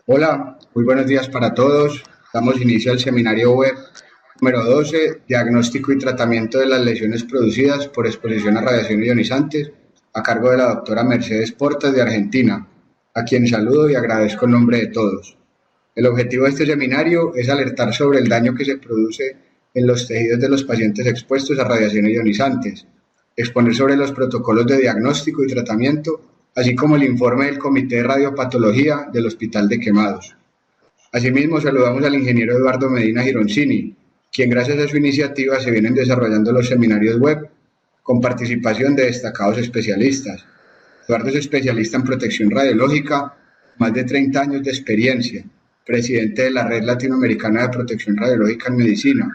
Hola, muy buenos días para todos. Damos inicio al seminario web número 12, Diagnóstico y Tratamiento de las Lesiones Producidas por Exposición a Radiaciones Ionizantes, a cargo de la doctora Mercedes Portas de Argentina, a quien saludo y agradezco en nombre de todos. El objetivo de este seminario es alertar sobre el daño que se produce en los tejidos de los pacientes expuestos a radiaciones ionizantes, exponer sobre los protocolos de diagnóstico y tratamiento, así como el informe del Comité de Radiopatología del Hospital de Quemados. Asimismo, saludamos al ingeniero Eduardo Medina Gironcini, quien gracias a su iniciativa se vienen desarrollando los seminarios web con participación de destacados especialistas. Eduardo es especialista en protección radiológica, más de 30 años de experiencia, presidente de la Red Latinoamericana de Protección Radiológica en Medicina,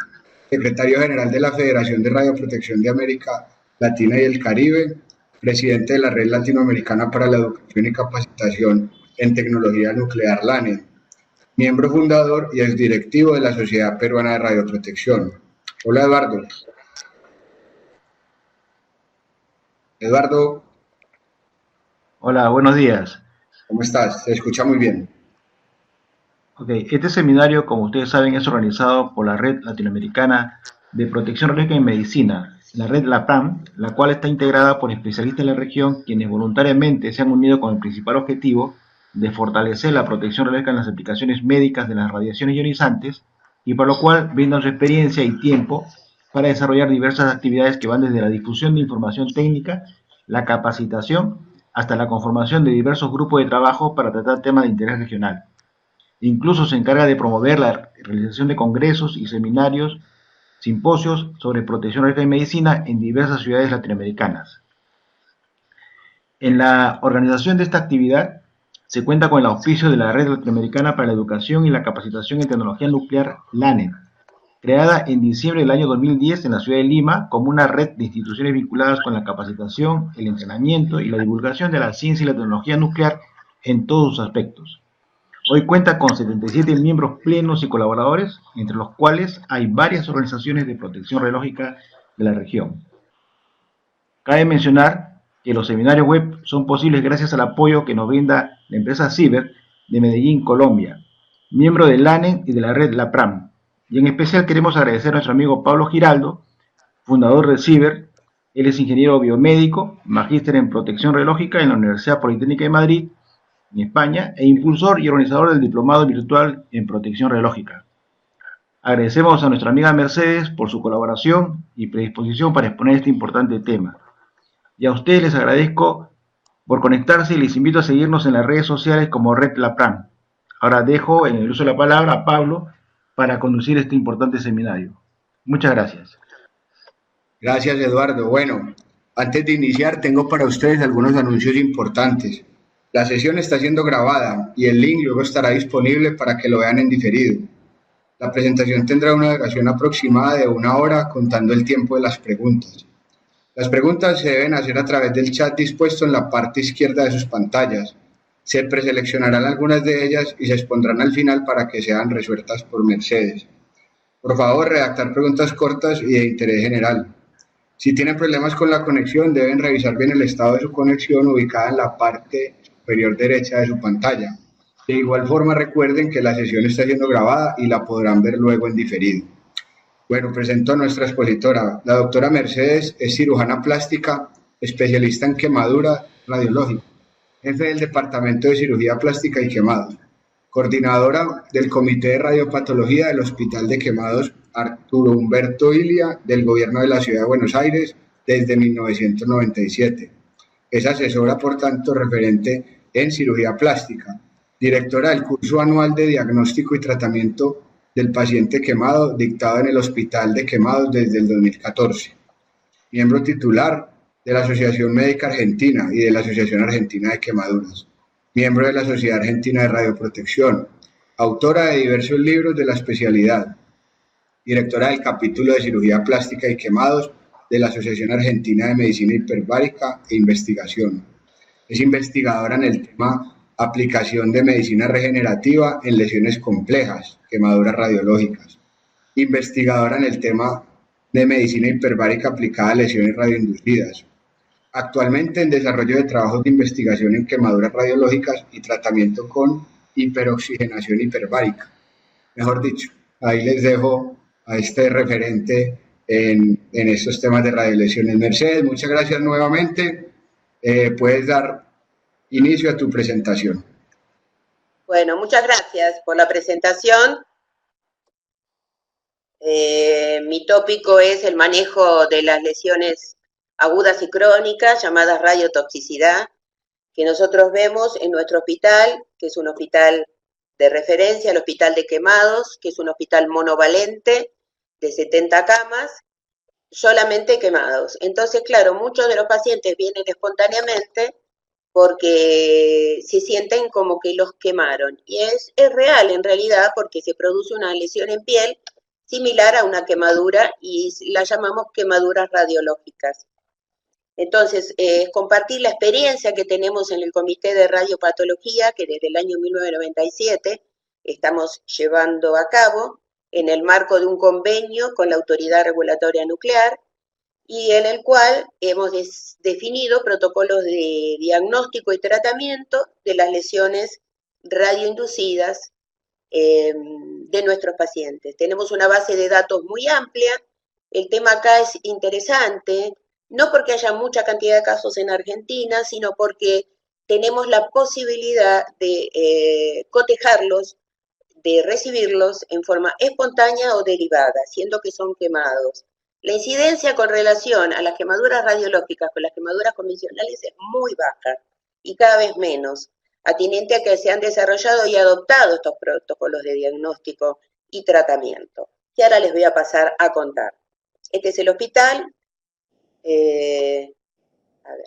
secretario general de la Federación de Radioprotección de América Latina y el Caribe, presidente de la Red Latinoamericana para la Educación y Capacitación en Tecnología Nuclear LANE, miembro fundador y exdirectivo de la Sociedad Peruana de Radioprotección. Hola Eduardo. Eduardo, Hola, buenos días. ¿cómo estás? Se escucha muy bien. Ok, este seminario, como ustedes saben, es organizado por la Red Latinoamericana de Protección Radiológica en Medicina, la red LAPAM, la cual está integrada por especialistas de la región quienes voluntariamente se han unido con el principal objetivo de fortalecer la protección radiológica en las aplicaciones médicas de las radiaciones ionizantes y para lo cual brindan su experiencia y tiempo para desarrollar diversas actividades que van desde la difusión de información técnica, la capacitación, hasta la conformación de diversos grupos de trabajo para tratar temas de interés regional. Incluso se encarga de promover la realización de congresos y seminarios, simposios sobre protección radiológica y medicina en diversas ciudades latinoamericanas. En la organización de esta actividad se cuenta con el auspicio de la Red Latinoamericana para la Educación y la Capacitación en Tecnología Nuclear, LANE, creada en diciembre del año 2010 en la ciudad de Lima como una red de instituciones vinculadas con la capacitación, el entrenamiento y la divulgación de la ciencia y la tecnología nuclear en todos sus aspectos. Hoy cuenta con 77 miembros plenos y colaboradores, entre los cuales hay varias organizaciones de protección radiológica de la región. Cabe mencionar que los seminarios web son posibles gracias al apoyo que nos brinda la empresa Ciber de Medellín, Colombia, miembro del LANE y de la red LAPRAM. Y en especial queremos agradecer a nuestro amigo Pablo Giraldo, fundador de Ciber. Él es ingeniero biomédico, magíster en protección radiológica en la Universidad Politécnica de Madrid, en España, e impulsor y organizador del diplomado virtual en protección radiológica. Agradecemos a nuestra amiga Mercedes por su colaboración y predisposición para exponer este importante tema. Y a ustedes les agradezco por conectarse y les invito a seguirnos en las redes sociales como Red Lapran. Ahora dejo en el uso de la palabra a Pablo para conducir este importante seminario. Muchas gracias. Gracias, Eduardo. Bueno, antes de iniciar, tengo para ustedes algunos anuncios importantes. La sesión está siendo grabada y el link luego estará disponible para que lo vean en diferido. La presentación tendrá una duración aproximada de 1 hora contando el tiempo de las preguntas. Las preguntas se deben hacer a través del chat dispuesto en la parte izquierda de sus pantallas. Se preseleccionarán algunas de ellas y se expondrán al final para que sean resueltas por Mercedes. Por favor, redactar preguntas cortas y de interés general. Si tienen problemas con la conexión, deben revisar bien el estado de su conexión ubicada en la parte superior derecha de su pantalla. De igual forma, recuerden que la sesión está siendo grabada y la podrán ver luego en diferido. Bueno, presento a nuestra expositora. La doctora Mercedes es cirujana plástica, especialista en quemadura radiológica, jefe del Departamento de Cirugía Plástica y Quemados, coordinadora del Comité de Radiopatología del Hospital de Quemados Arturo Humberto Ilia del Gobierno de la Ciudad de Buenos Aires desde 1997. Es asesora, por tanto, referente en cirugía plástica, directora del curso anual de diagnóstico y tratamiento del paciente quemado dictado en el Hospital de Quemados desde el 2014. Miembro titular de la Asociación Médica Argentina y de la Asociación Argentina de Quemaduras. Miembro de la Sociedad Argentina de Radioprotección. Autora de diversos libros de la especialidad. Directora del capítulo de cirugía plástica y quemados de la Asociación Argentina de Medicina Hiperbárica e Investigación. Es investigadora en el tema aplicación de medicina regenerativa en lesiones complejas, quemaduras radiológicas. Investigadora en el tema de medicina hiperbárica aplicada a lesiones radioinducidas. Actualmente en desarrollo de trabajos de investigación en quemaduras radiológicas y tratamiento con hiperoxigenación hiperbárica. Mejor dicho, ahí les dejo a este referente en estos temas de radiolesiones. Mercedes, muchas gracias nuevamente. Puedes dar inicio a tu presentación. Bueno, muchas gracias por la presentación. Mi tópico es el manejo de las lesiones agudas y crónicas, llamadas radiotoxicidad, que nosotros vemos en nuestro hospital, que es un hospital de referencia, el Hospital de Quemados, que es un hospital monovalente de 70 camas, solamente quemados. Entonces, claro, muchos de los pacientes vienen espontáneamente porque se sienten como que los quemaron. Y es real en realidad porque se produce una lesión en piel similar a una quemadura y la llamamos quemaduras radiológicas. Entonces, compartir la experiencia que tenemos en el Comité de Radiopatología, que desde el año 1997 estamos llevando a cabo en el marco de un convenio con la Autoridad Regulatoria Nuclear, y en el cual hemos definido protocolos de diagnóstico y tratamiento de las lesiones radioinducidas de nuestros pacientes. Tenemos una base de datos muy amplia. El tema acá es interesante, no porque haya mucha cantidad de casos en Argentina, sino porque tenemos la posibilidad de cotejarlos, de recibirlos en forma espontánea o derivada, siendo que son quemados. La incidencia con relación a las quemaduras radiológicas con las quemaduras convencionales es muy baja y cada vez menos, atinente a que se han desarrollado y adoptado estos protocolos de diagnóstico y tratamiento, que ahora les voy a pasar a contar. Este es el hospital. A ver.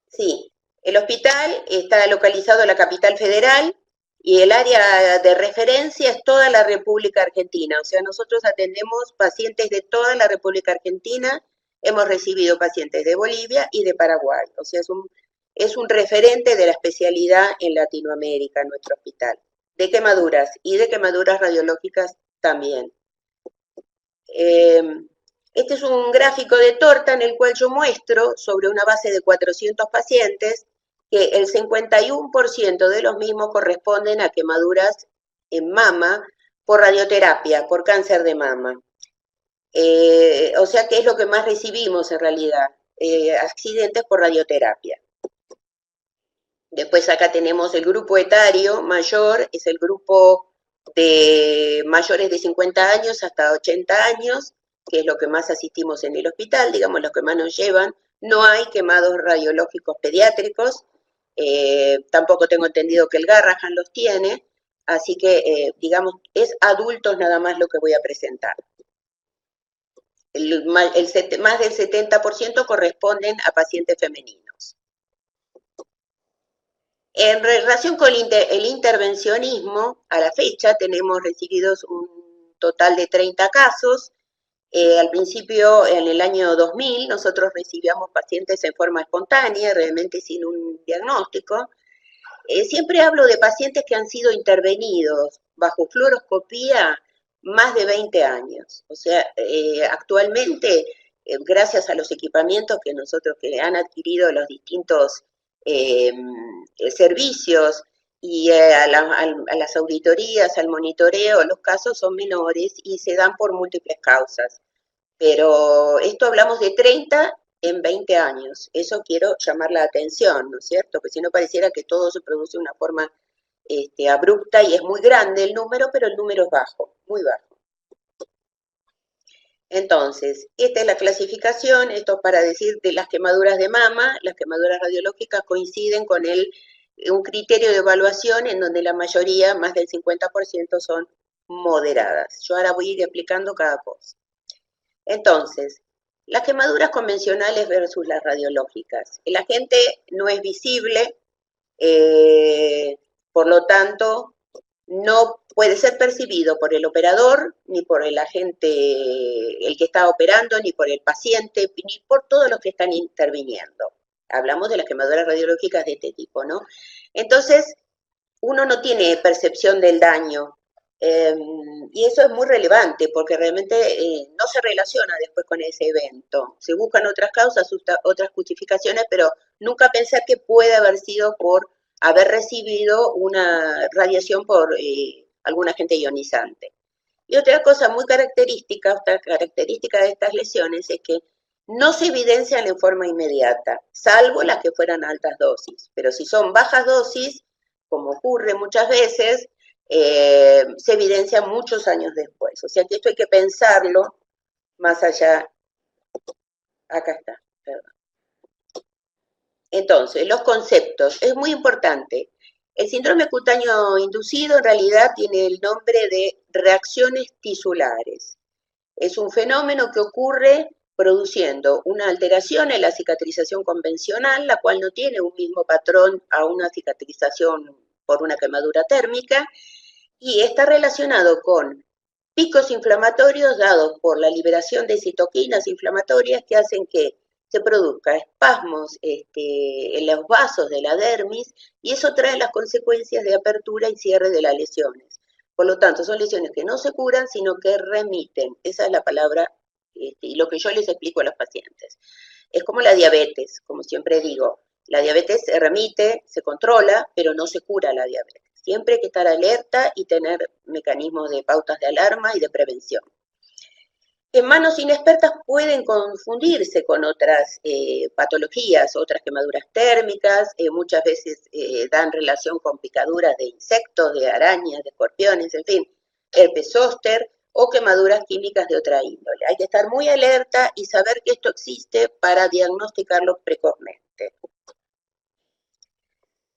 Sí, el hospital está localizado en la capital federal y el área de referencia es toda la República Argentina. O sea, nosotros atendemos pacientes de toda la República Argentina, hemos recibido pacientes de Bolivia y de Paraguay. O sea, es un referente de la especialidad en Latinoamérica, nuestro hospital. De quemaduras y de quemaduras radiológicas también. Este es un gráfico de torta en el cual yo muestro sobre una base de 400 pacientes que el 51% de los mismos corresponden a quemaduras en mama por radioterapia, por cáncer de mama. O sea que es lo que más recibimos en realidad, accidentes por radioterapia. Después acá tenemos el grupo etario mayor, es el grupo de mayores de 50 años hasta 80 años, que es lo que más asistimos en el hospital, digamos, los que más nos llevan. No hay quemados radiológicos pediátricos, tampoco tengo entendido que el Garrahan los tiene, así que, digamos, es adultos nada más lo que voy a presentar. Más del 70% corresponden a pacientes femeninos. En relación con el intervencionismo, a la fecha tenemos recibidos un total de 30 casos. Al principio, en el año 2000, nosotros recibíamos pacientes en forma espontánea, realmente sin un diagnóstico. Siempre hablo de pacientes que han sido intervenidos bajo fluoroscopía más de 20 años. O sea, actualmente, gracias a los equipamientos que han adquirido los distintos servicios y a las auditorías, al monitoreo, los casos son menores y se dan por múltiples causas. Pero esto hablamos de 30 en 20 años. Eso quiero llamar la atención, ¿no es cierto? Porque si no pareciera que todo se produce de una forma abrupta y es muy grande el número, pero el número es bajo, muy bajo. Entonces, esta es la clasificación, esto para decir de las quemaduras de mama, las quemaduras radiológicas coinciden con un criterio de evaluación en donde la mayoría, más del 50%, son moderadas. Yo ahora voy a ir explicando cada cosa. Entonces, las quemaduras convencionales versus las radiológicas. El agente no es visible, por lo tanto, no puede ser percibido por el operador, ni por el agente, el que está operando, ni por el paciente, ni por todos los que están interviniendo. Hablamos de las quemaduras radiológicas de este tipo, ¿no? Entonces, uno no tiene percepción del daño Y eso es muy relevante porque realmente no se relaciona después con ese evento. Se buscan otras causas, otras justificaciones, pero nunca pensar que puede haber sido por haber recibido una radiación por algún agente ionizante. Y otra cosa muy característica, otra característica de estas lesiones es que no se evidencian en forma inmediata, salvo las que fueran altas dosis. Pero si son bajas dosis, como ocurre muchas veces, se evidencia muchos años después. O sea que esto hay que pensarlo más allá. Acá está, perdón. Entonces, los conceptos. Es muy importante. El síndrome cutáneo inducido en realidad tiene el nombre de reacciones tisulares. Es un fenómeno que ocurre produciendo una alteración en la cicatrización convencional, la cual no tiene un mismo patrón a una cicatrización por una quemadura térmica, y está relacionado con picos inflamatorios dados por la liberación de citoquinas inflamatorias que hacen que se produzcan espasmos en los vasos de la dermis, y eso trae las consecuencias de apertura y cierre de las lesiones. Por lo tanto, son lesiones que no se curan, sino que remiten. Esa es la palabra y lo que yo les explico a los pacientes. Es como la diabetes, como siempre digo. La diabetes se remite, se controla, pero no se cura la diabetes. Siempre hay que estar alerta y tener mecanismos de pautas de alarma y de prevención. En manos inexpertas pueden confundirse con otras patologías, otras quemaduras térmicas, muchas veces dan relación con picaduras de insectos, de arañas, de escorpiones, en fin, herpes zóster o quemaduras químicas de otra índole. Hay que estar muy alerta y saber que esto existe para diagnosticarlo precozmente.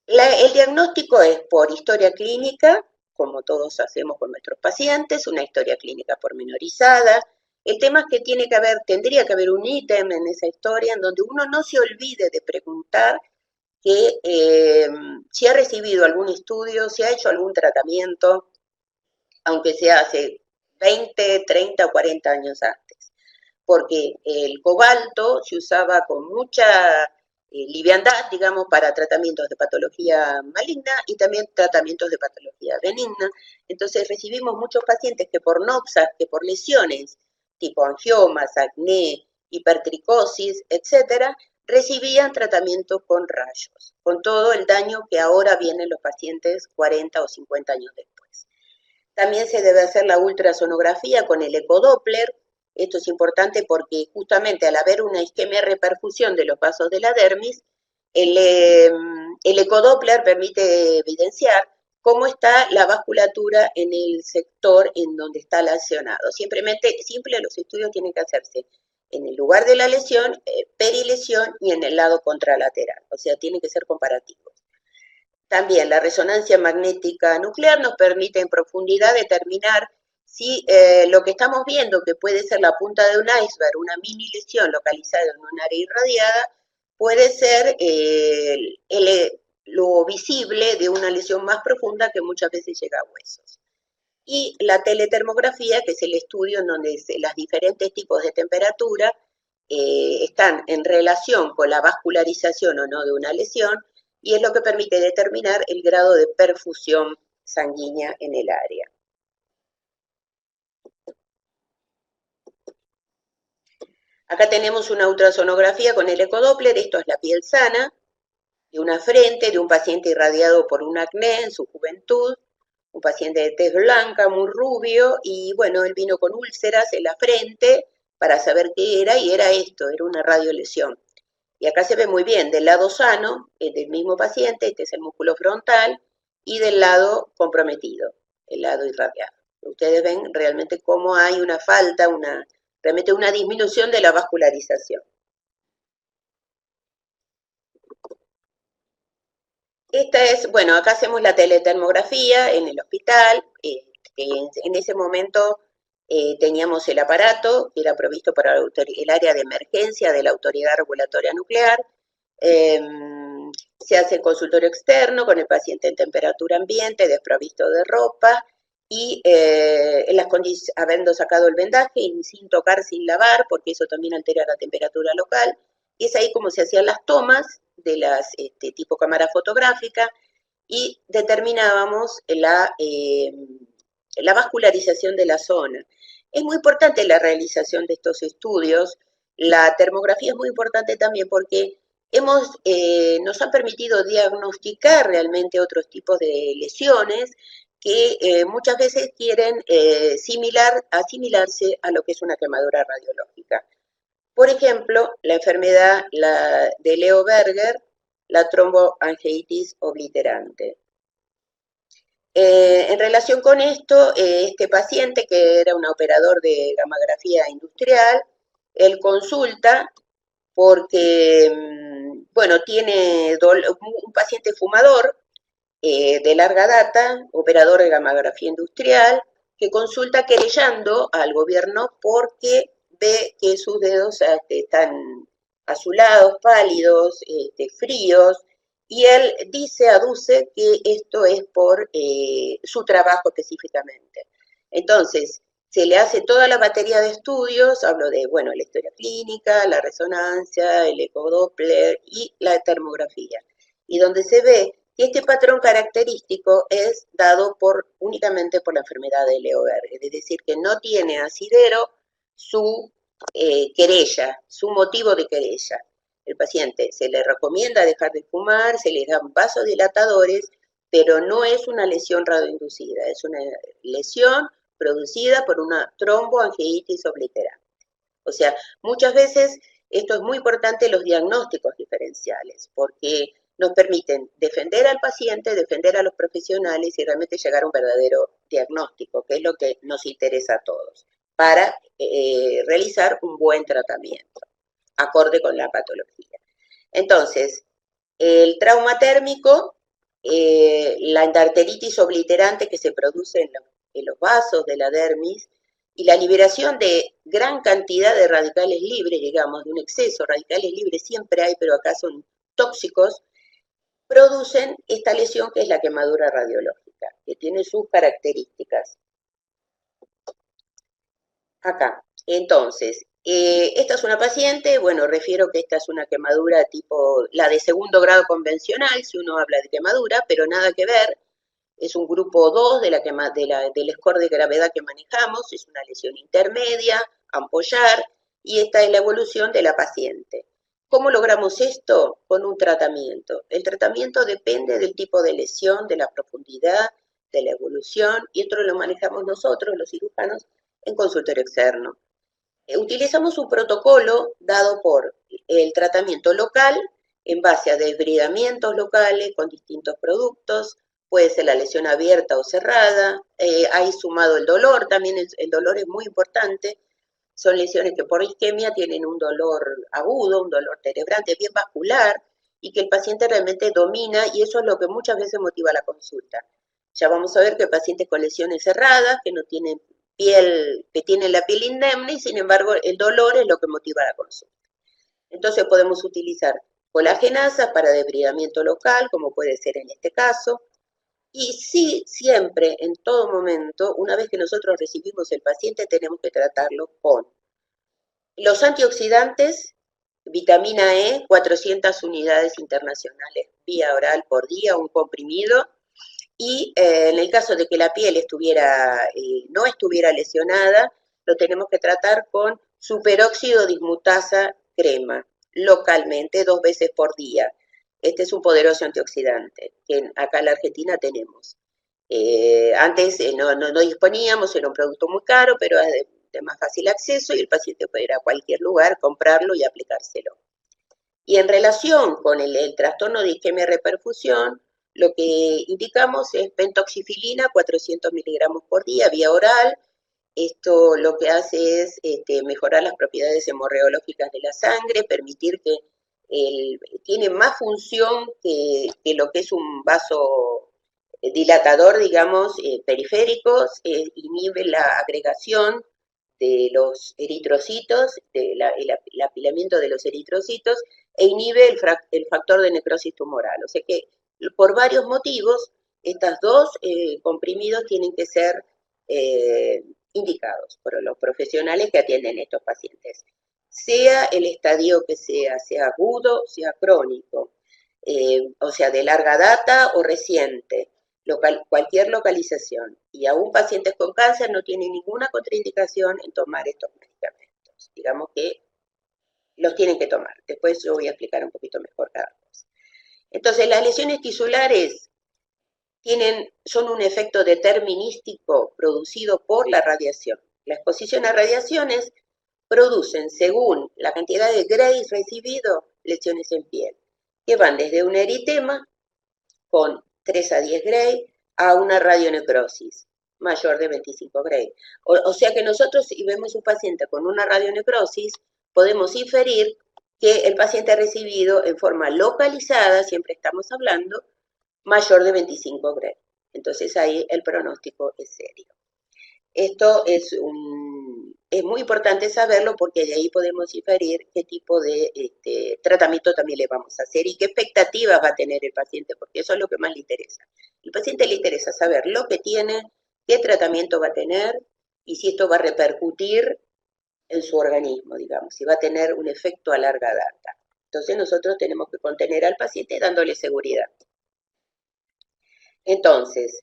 El diagnóstico es por historia clínica, como todos hacemos con nuestros pacientes, una historia clínica pormenorizada. El tema es que tendría que haber un ítem en esa historia en donde uno no se olvide de preguntar si ha recibido algún estudio, si ha hecho algún tratamiento, aunque sea hace 20, 30 o 40 años antes. Porque el cobalto se usaba con mucha liviandad, digamos, para tratamientos de patología maligna y también tratamientos de patología benigna. Entonces recibimos muchos pacientes que por noxas, que por lesiones, tipo angiomas, acné, hipertricosis, etcétera, recibían tratamientos con rayos, con todo el daño que ahora vienen los pacientes 40 o 50 años después. También se debe hacer la ultrasonografía con el ecodoppler. Esto es importante porque justamente al haber una isquemia reperfusión de los vasos de la dermis, el ecodoppler permite evidenciar cómo está la vasculatura en el sector en donde está lesionado. Simple los estudios tienen que hacerse en el lugar de la lesión, perilesión y en el lado contralateral, o sea, tienen que ser comparativos. También la resonancia magnética nuclear nos permite en profundidad determinar si lo que estamos viendo, que puede ser la punta de un iceberg, una mini lesión localizada en un área irradiada, puede ser lo visible de una lesión más profunda que muchas veces llega a huesos. Y la teletermografía, que es el estudio en donde los diferentes tipos de temperatura están en relación con la vascularización o no de una lesión, y es lo que permite determinar el grado de perfusión sanguínea en el área. Acá tenemos una ultrasonografía con el ecodoppler. Esto es la piel sana de una frente de un paciente irradiado por un acné en su juventud, un paciente de tez blanca, muy rubio, y bueno, él vino con úlceras en la frente para saber qué era, y era esto, era una radiolesión. Y acá se ve muy bien, del lado sano, del mismo paciente, este es el músculo frontal, y del lado comprometido, el lado irradiado. Ustedes ven realmente cómo hay una falta, realmente una disminución de la vascularización. Bueno, acá hacemos la teletermografía en el hospital. En ese momento teníamos el aparato que era provisto para el área de emergencia de la Autoridad Regulatoria Nuclear. Se hace consultorio externo con el paciente en temperatura ambiente, desprovisto de ropa, y habiendo sacado el vendaje y sin tocar, sin lavar, porque eso también altera la temperatura local, y es ahí como se hacían las tomas de las tipo cámara fotográfica, y determinábamos la vascularización de la zona. Es muy importante la realización de estos estudios. La termografía es muy importante también porque nos han permitido diagnosticar realmente otros tipos de lesiones que muchas veces quieren asimilarse a lo que es una quemadura radiológica. Por ejemplo, la enfermedad de Leo Berger, la tromboangiitis obliterante. En relación con esto, este paciente, que era un operador de gammagrafía industrial, él consulta porque, bueno, tiene un paciente fumador de larga data, operador de gammagrafía industrial, que consulta querellando al gobierno porque ve que sus dedos están azulados, pálidos, fríos, y él aduce que esto es por su trabajo específicamente. Entonces, se le hace toda la batería de estudios, hablo de, bueno, la historia clínica, la resonancia, el ecodoppler y la termografía. Y donde se ve que este patrón característico es dado únicamente por la enfermedad de Leo Berger, es decir, que no tiene asidero su querella, su motivo de querella. El paciente se le recomienda dejar de fumar, se le dan vasodilatadores, pero no es una lesión radioinducida, es una lesión producida por una tromboangiitis obliterante. O sea, muchas veces esto es muy importante, los diagnósticos diferenciales, porque nos permiten defender al paciente, defender a los profesionales y realmente llegar a un verdadero diagnóstico, que es lo que nos interesa a todos, para realizar un buen tratamiento, acorde con la patología. Entonces, el trauma térmico, la endarteritis obliterante que se produce en los vasos de la dermis, y la liberación de gran cantidad de radicales libres, digamos, de un exceso, radicales libres siempre hay, pero acá son tóxicos, producen esta lesión que es la quemadura radiológica, que tiene sus características. Acá. Entonces, esta es una paciente, bueno, refiero que esta es una quemadura tipo la de segundo grado convencional, si uno habla de quemadura, pero nada que ver, es un grupo 2 del score de gravedad que manejamos, es una lesión intermedia, ampollar, y esta es la evolución de la paciente. ¿Cómo logramos esto? Con un tratamiento. El tratamiento depende del tipo de lesión, de la profundidad, de la evolución, y esto lo manejamos nosotros, los cirujanos, en consultorio externo. Utilizamos un protocolo dado por el tratamiento local en base a desbridamientos locales con distintos productos, puede ser la lesión abierta o cerrada, hay sumado el dolor, también el dolor es muy importante, son lesiones que por isquemia tienen un dolor agudo, un dolor cerebrante, bien vascular, y que el paciente realmente domina, y eso es lo que muchas veces motiva la consulta. Ya vamos a ver que pacientes con lesiones cerradas, que no tienen piel, que tienen la piel indemne, y sin embargo el dolor es lo que motiva la consulta. Entonces podemos utilizar colagenasa para debridamiento local, como puede ser en este caso, y sí, siempre, en todo momento, una vez que nosotros recibimos el paciente, tenemos que tratarlo con los antioxidantes, vitamina E, 400 unidades internacionales vía oral por día, un comprimido, y en el caso de que la piel no estuviera lesionada, lo tenemos que tratar con superóxido dismutasa crema, localmente, 2 veces por día. Este es un poderoso antioxidante que acá en la Argentina tenemos. Antes no disponíamos, era un producto muy caro, pero es de más fácil acceso y el paciente puede ir a cualquier lugar, comprarlo y aplicárselo. Y en relación con el trastorno de isquemia reperfusión, lo que indicamos es pentoxifilina, 400 miligramos por día, vía oral. Esto lo que hace es mejorar las propiedades hemorreológicas de la sangre, permitir que tiene más función que lo que es un vaso dilatador, digamos, periféricos, inhibe la agregación de los eritrocitos, el apilamiento de los eritrocitos, e inhibe el factor de necrosis tumoral. O sea que por varios motivos, estos dos comprimidos tienen que ser indicados por los profesionales que atienden a estos pacientes. Sea el estadio que sea agudo, sea crónico, o sea de larga data o reciente. cualquier localización, y aún pacientes con cáncer no tienen ninguna contraindicación en tomar estos medicamentos. Digamos que los tienen que tomar. Después yo voy a explicar un poquito mejor cada cosa. Entonces, las lesiones tisulares son un efecto determinístico producido por la radiación. La exposición a radiaciones producen, según la cantidad de grays recibido, lesiones en piel, que van desde un eritema con 3 a 10 gray a una radionecrosis mayor de 25 gray. O sea que nosotros, si vemos un paciente con una radionecrosis, podemos inferir que el paciente ha recibido en forma localizada, siempre estamos hablando, mayor de 25 gray. Entonces ahí el pronóstico es serio. Esto es muy importante saberlo porque de ahí podemos inferir qué tipo de tratamiento también le vamos a hacer y qué expectativas va a tener el paciente, porque eso es lo que más le interesa. Al paciente le interesa saber lo que tiene, qué tratamiento va a tener y si esto va a repercutir en su organismo, digamos, si va a tener un efecto a larga data. Entonces nosotros tenemos que contener al paciente dándole seguridad. Entonces,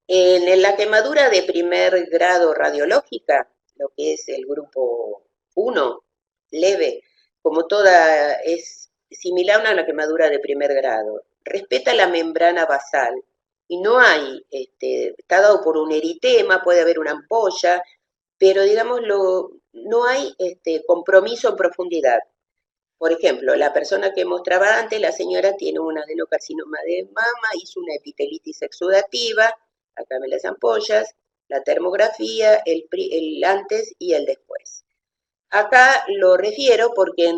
en la quemadura de primer grado radiológica, lo que es el grupo 1, leve, como toda es similar a una quemadura de primer grado, respeta la membrana basal y no hay, está dado por un eritema, puede haber una ampolla, pero digamos no hay compromiso en profundidad. Por ejemplo, la persona que mostraba antes, la señora tiene un adenocarcinoma de mama, hizo una epitelitis exudativa, acá ven las ampollas, la termografía, el antes y el después. Acá lo refiero porque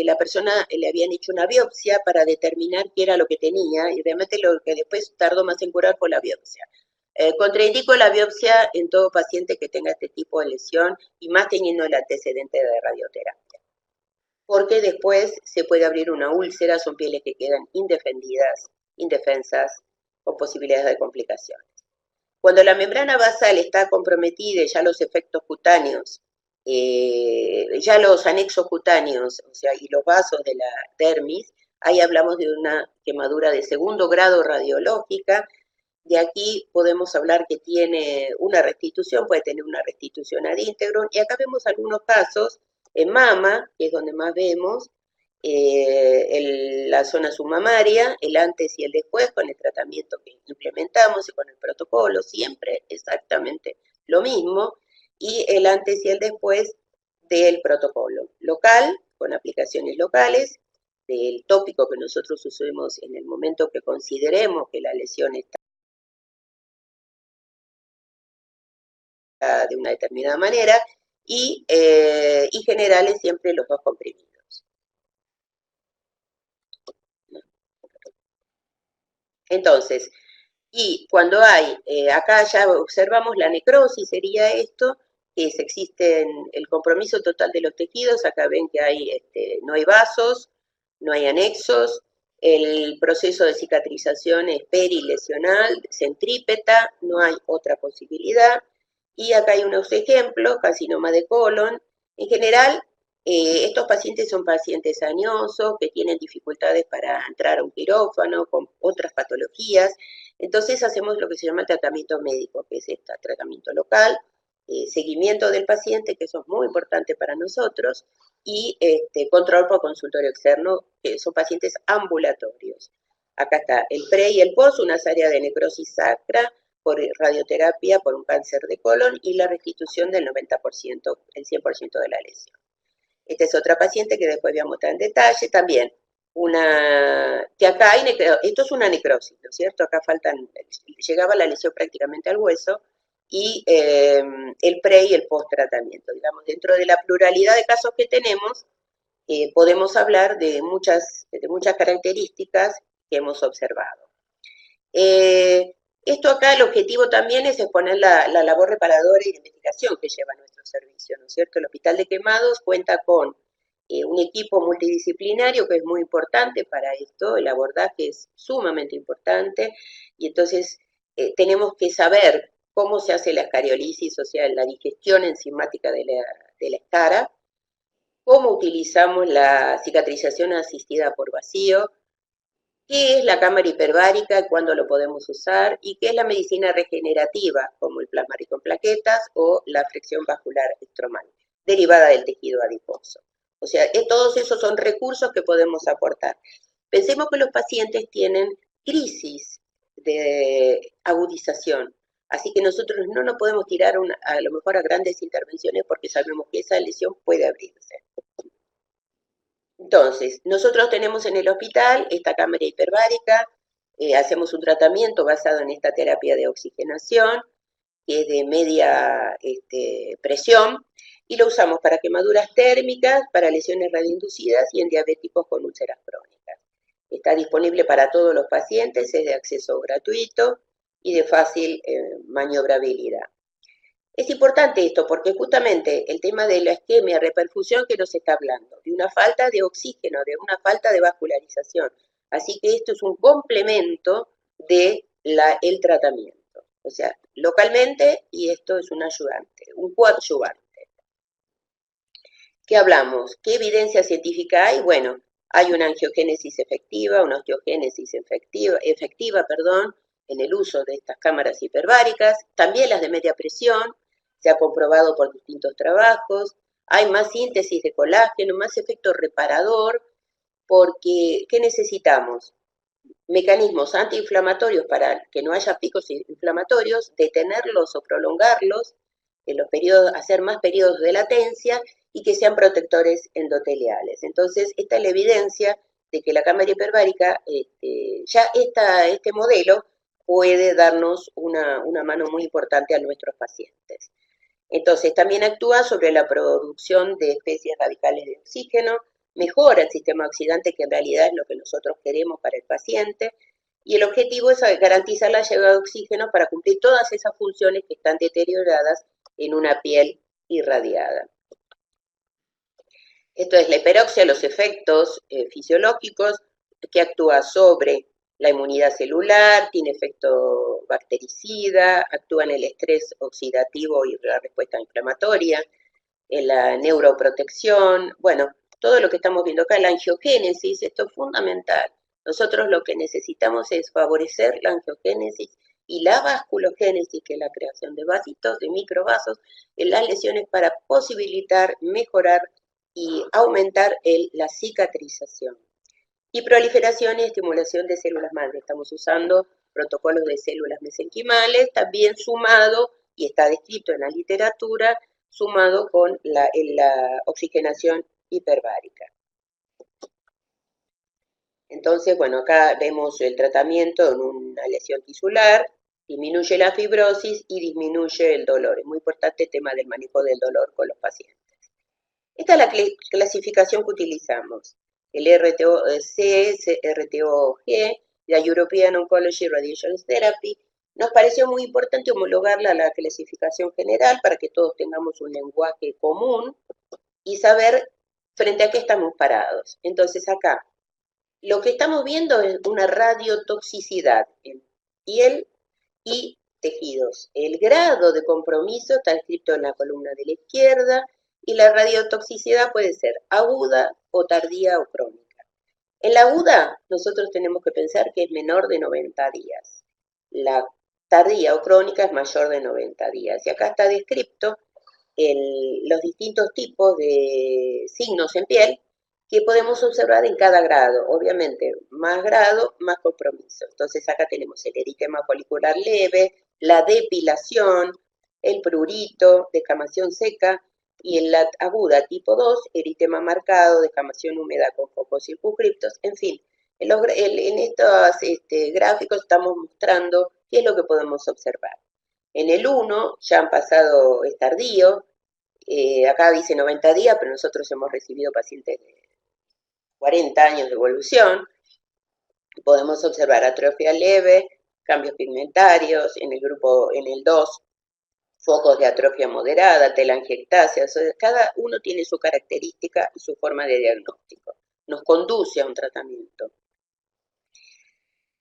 la persona le habían hecho una biopsia para determinar qué era lo que tenía y realmente lo que después tardó más en curar fue la biopsia. Contraindico la biopsia en todo paciente que tenga este tipo de lesión y más teniendo el antecedente de radioterapia. Porque después se puede abrir una úlcera, son pieles que quedan indefendidas, indefensas, con posibilidades de complicaciones. Cuando la membrana basal está comprometida y ya los efectos cutáneos, ya los anexos cutáneos, o sea, y los vasos de la dermis, ahí hablamos de una quemadura de segundo grado radiológica. De aquí podemos hablar que tiene una restitución, puede tener una restitución ad íntegro, y acá vemos algunos casos en mama, que es donde más vemos, la zona submamaria, el antes y el después con el tratamiento que implementamos y con el protocolo, siempre exactamente lo mismo, y el antes y el después del protocolo local, con aplicaciones locales, del tópico que nosotros usemos en el momento que consideremos que la lesión está de una determinada manera, y generales siempre los 2 comprimidos. Entonces, y cuando hay, acá ya observamos la necrosis, sería esto, que existe el compromiso total de los tejidos, acá ven que hay, no hay vasos, no hay anexos, el proceso de cicatrización es perilesional, centrípeta, no hay otra posibilidad, y acá hay unos ejemplos, carcinoma de colon. En general, estos pacientes son pacientes añosos, que tienen dificultades para entrar a un quirófano, con otras patologías. Entonces hacemos lo que se llama el tratamiento médico, que es tratamiento local, seguimiento del paciente, que eso es muy importante para nosotros, y control por consultorio externo, que son pacientes ambulatorios. Acá está el pre y el post, unas áreas de necrosis sacra, por radioterapia, por un cáncer de colon y la restitución del 90%, el 100% de la lesión. Esta es otra paciente que después voy a mostrar en detalle, también que acá hay, esto es una necrosis, ¿no es cierto? Acá llegaba la lesión prácticamente al hueso y el pre y el post tratamiento, digamos, dentro de la pluralidad de casos que tenemos, podemos hablar de muchas características que hemos observado. Esto acá, el objetivo también es exponer la labor reparadora y de investigación que lleva nuestro servicio, ¿no es cierto? El Hospital de Quemados cuenta con un equipo multidisciplinario que es muy importante para esto, el abordaje es sumamente importante, y entonces tenemos que saber cómo se hace la escariolisis, o sea, la digestión enzimática de la escara, cómo utilizamos la cicatrización asistida por vacío, qué es la cámara hiperbárica, cuándo lo podemos usar y qué es la medicina regenerativa, como el plasma rico en plaquetas o la flexión vascular estromal, derivada del tejido adiposo. O sea, todos esos son recursos que podemos aportar. Pensemos que los pacientes tienen crisis de agudización, así que nosotros no nos podemos tirar a lo mejor a grandes intervenciones porque sabemos que esa lesión puede abrirse. Entonces, nosotros tenemos en el hospital esta cámara hiperbárica, hacemos un tratamiento basado en esta terapia de oxigenación, que es de media presión, y lo usamos para quemaduras térmicas, para lesiones radioinducidas y en diabéticos con úlceras crónicas. Está disponible para todos los pacientes, es de acceso gratuito y de fácil maniobrabilidad. Es importante esto porque justamente el tema de la isquemia, reperfusión que nos está hablando, de una falta de oxígeno, de una falta de vascularización. Así que esto es un complemento del tratamiento. O sea, localmente, y esto es un ayudante, un coadyuvante. ¿Qué hablamos? ¿Qué evidencia científica hay? Bueno, hay una angiogénesis efectiva, una osteogénesis efectiva, en el uso de estas cámaras hiperbáricas, también las de media presión, se ha comprobado por distintos trabajos, hay más síntesis de colágeno, más efecto reparador, porque ¿qué necesitamos? Mecanismos antiinflamatorios para que no haya picos inflamatorios, detenerlos o prolongarlos, en los periodos, hacer más periodos de latencia y que sean protectores endoteliales. Entonces, esta es la evidencia de que la cámara hiperbárica, este modelo puede darnos una mano muy importante a nuestros pacientes. Entonces, también actúa sobre la producción de especies radicales de oxígeno, mejora el sistema oxidante, que en realidad es lo que nosotros queremos para el paciente, y el objetivo es garantizar la llegada de oxígeno para cumplir todas esas funciones que están deterioradas en una piel irradiada. Esto es la hiperoxia, los efectos fisiológicos, que actúa sobre la inmunidad celular, tiene efecto bactericida, actúa en el estrés oxidativo y la respuesta inflamatoria, en la neuroprotección, bueno, todo lo que estamos viendo acá, la angiogénesis, esto es fundamental. Nosotros lo que necesitamos es favorecer la angiogénesis y la vasculogénesis, que es la creación de vasitos, de microvasos, en las lesiones para posibilitar, mejorar y aumentar la cicatrización. Y proliferación y estimulación de células madre. Estamos usando protocolos de células mesenquimales, también sumado, y está descrito en la literatura, sumado con la oxigenación hiperbárica. Entonces, bueno, acá vemos el tratamiento en una lesión tisular, disminuye la fibrosis y disminuye el dolor. Es muy importante el tema del manejo del dolor con los pacientes. Esta es la clasificación que utilizamos, el RTO-C, RTO-G, la European Oncology Radiation Therapy. Nos pareció muy importante homologarla a la clasificación general para que todos tengamos un lenguaje común y saber frente a qué estamos parados. Entonces acá, lo que estamos viendo es una radiotoxicidad en piel y tejidos. El grado de compromiso está escrito en la columna de la izquierda y la radiotoxicidad puede ser aguda o tardía o crónica. En la aguda, nosotros tenemos que pensar que es menor de 90 días. La tardía o crónica es mayor de 90 días. Y acá está descrito los distintos tipos de signos en piel que podemos observar en cada grado. Obviamente, más grado, más compromiso. Entonces acá tenemos el eritema folicular leve, la depilación, el prurito, descamación seca, y en la aguda tipo 2, eritema marcado, descamación húmeda con focos circunscriptos, en fin. En estos gráficos estamos mostrando qué es lo que podemos observar. En el 1 ya han pasado, es tardío, acá dice 90 días, pero nosotros hemos recibido pacientes de 40 años de evolución. Podemos observar atrofia leve, cambios pigmentarios, en el 2, focos de atrofia moderada, telangiectasia, o sea, cada uno tiene su característica y su forma de diagnóstico. Nos conduce a un tratamiento.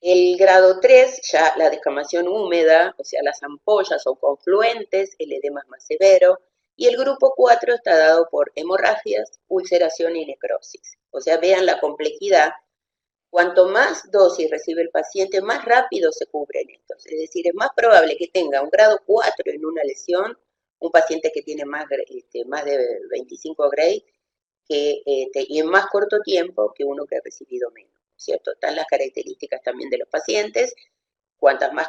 El grado 3, ya la descamación húmeda, o sea, las ampollas son confluentes, el edema es más severo, y el grupo 4 está dado por hemorragias, ulceración y necrosis. O sea, vean la complejidad Cuanto más dosis recibe el paciente, más rápido se cubren estos. Es decir, es más probable que tenga un grado 4 en una lesión, un paciente que tiene más de 25 Gray, y en más corto tiempo que uno que ha recibido menos, ¿cierto? Están las características también de los pacientes. Cuantas más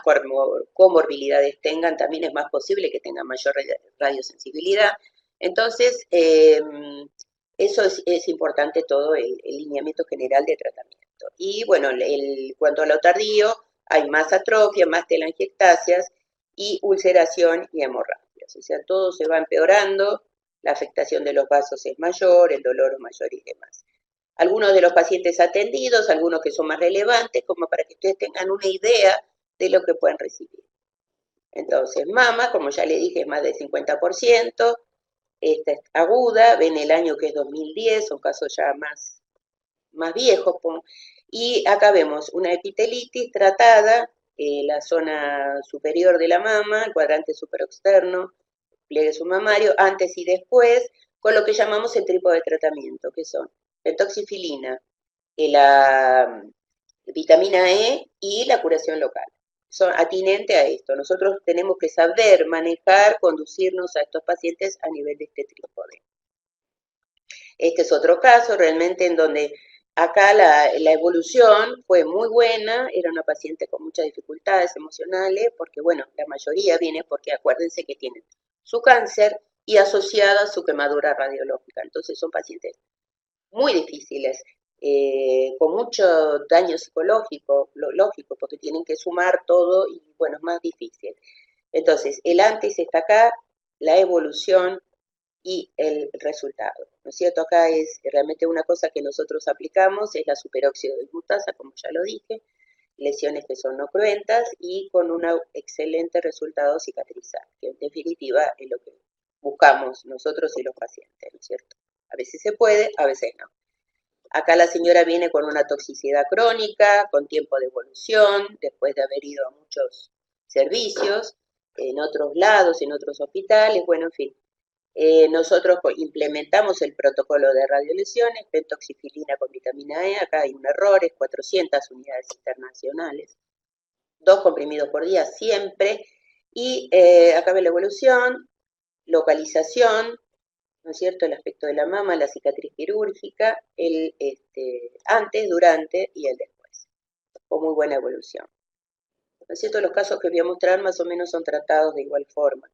comorbilidades tengan, también es más posible que tengan mayor radiosensibilidad. Entonces, eso es importante todo el lineamiento general de tratamiento. Y bueno, cuanto a lo tardío, hay más atrofia, más telangiectasias y ulceración y hemorragias. O sea, todo se va empeorando, la afectación de los vasos es mayor, el dolor es mayor y demás. Algunos de los pacientes atendidos, algunos que son más relevantes, como para que ustedes tengan una idea de lo que pueden recibir. Entonces, mama, como ya le dije, es más del 50%, esta es aguda, ven el año que es 2010, son casos ya más viejos, y acá vemos una epitelitis tratada, la zona superior de la mama, el cuadrante superexterno, pliegue submamario, antes y después, con lo que llamamos el trípode de tratamiento, que son pentoxifilina, la vitamina E y la curación local. Son atinentes a esto. Nosotros tenemos que saber manejar, conducirnos a estos pacientes a nivel de este trípode. Este es otro caso realmente en donde acá la evolución fue muy buena, era una paciente con muchas dificultades emocionales, porque bueno, la mayoría viene porque acuérdense que tienen su cáncer y asociada a su quemadura radiológica. Entonces son pacientes muy difíciles, con mucho daño psicológico, lógico, porque tienen que sumar todo y bueno, es más difícil. Entonces, el antes está acá, la evolución y el resultado, ¿no es cierto? Acá es realmente una cosa que nosotros aplicamos, es la superóxido de glutasa, como ya lo dije, lesiones que son no cruentas y con un excelente resultado cicatrizal, que en definitiva es lo que buscamos nosotros y los pacientes, ¿no es cierto? A veces se puede, a veces no. Acá la señora viene con una toxicidad crónica, con tiempo de evolución, después de haber ido a muchos servicios, en otros lados, en otros hospitales, bueno, en fin. Nosotros implementamos el protocolo de radiolesiones, pentoxifilina con vitamina E, acá hay un error, es 400 unidades internacionales, 2 comprimidos por día siempre, y acá ve la evolución, localización, ¿no es cierto?, el aspecto de la mama, la cicatriz quirúrgica, el antes, durante y el después, con muy buena evolución. ¿No es cierto? Los casos que voy a mostrar más o menos son tratados de igual forma.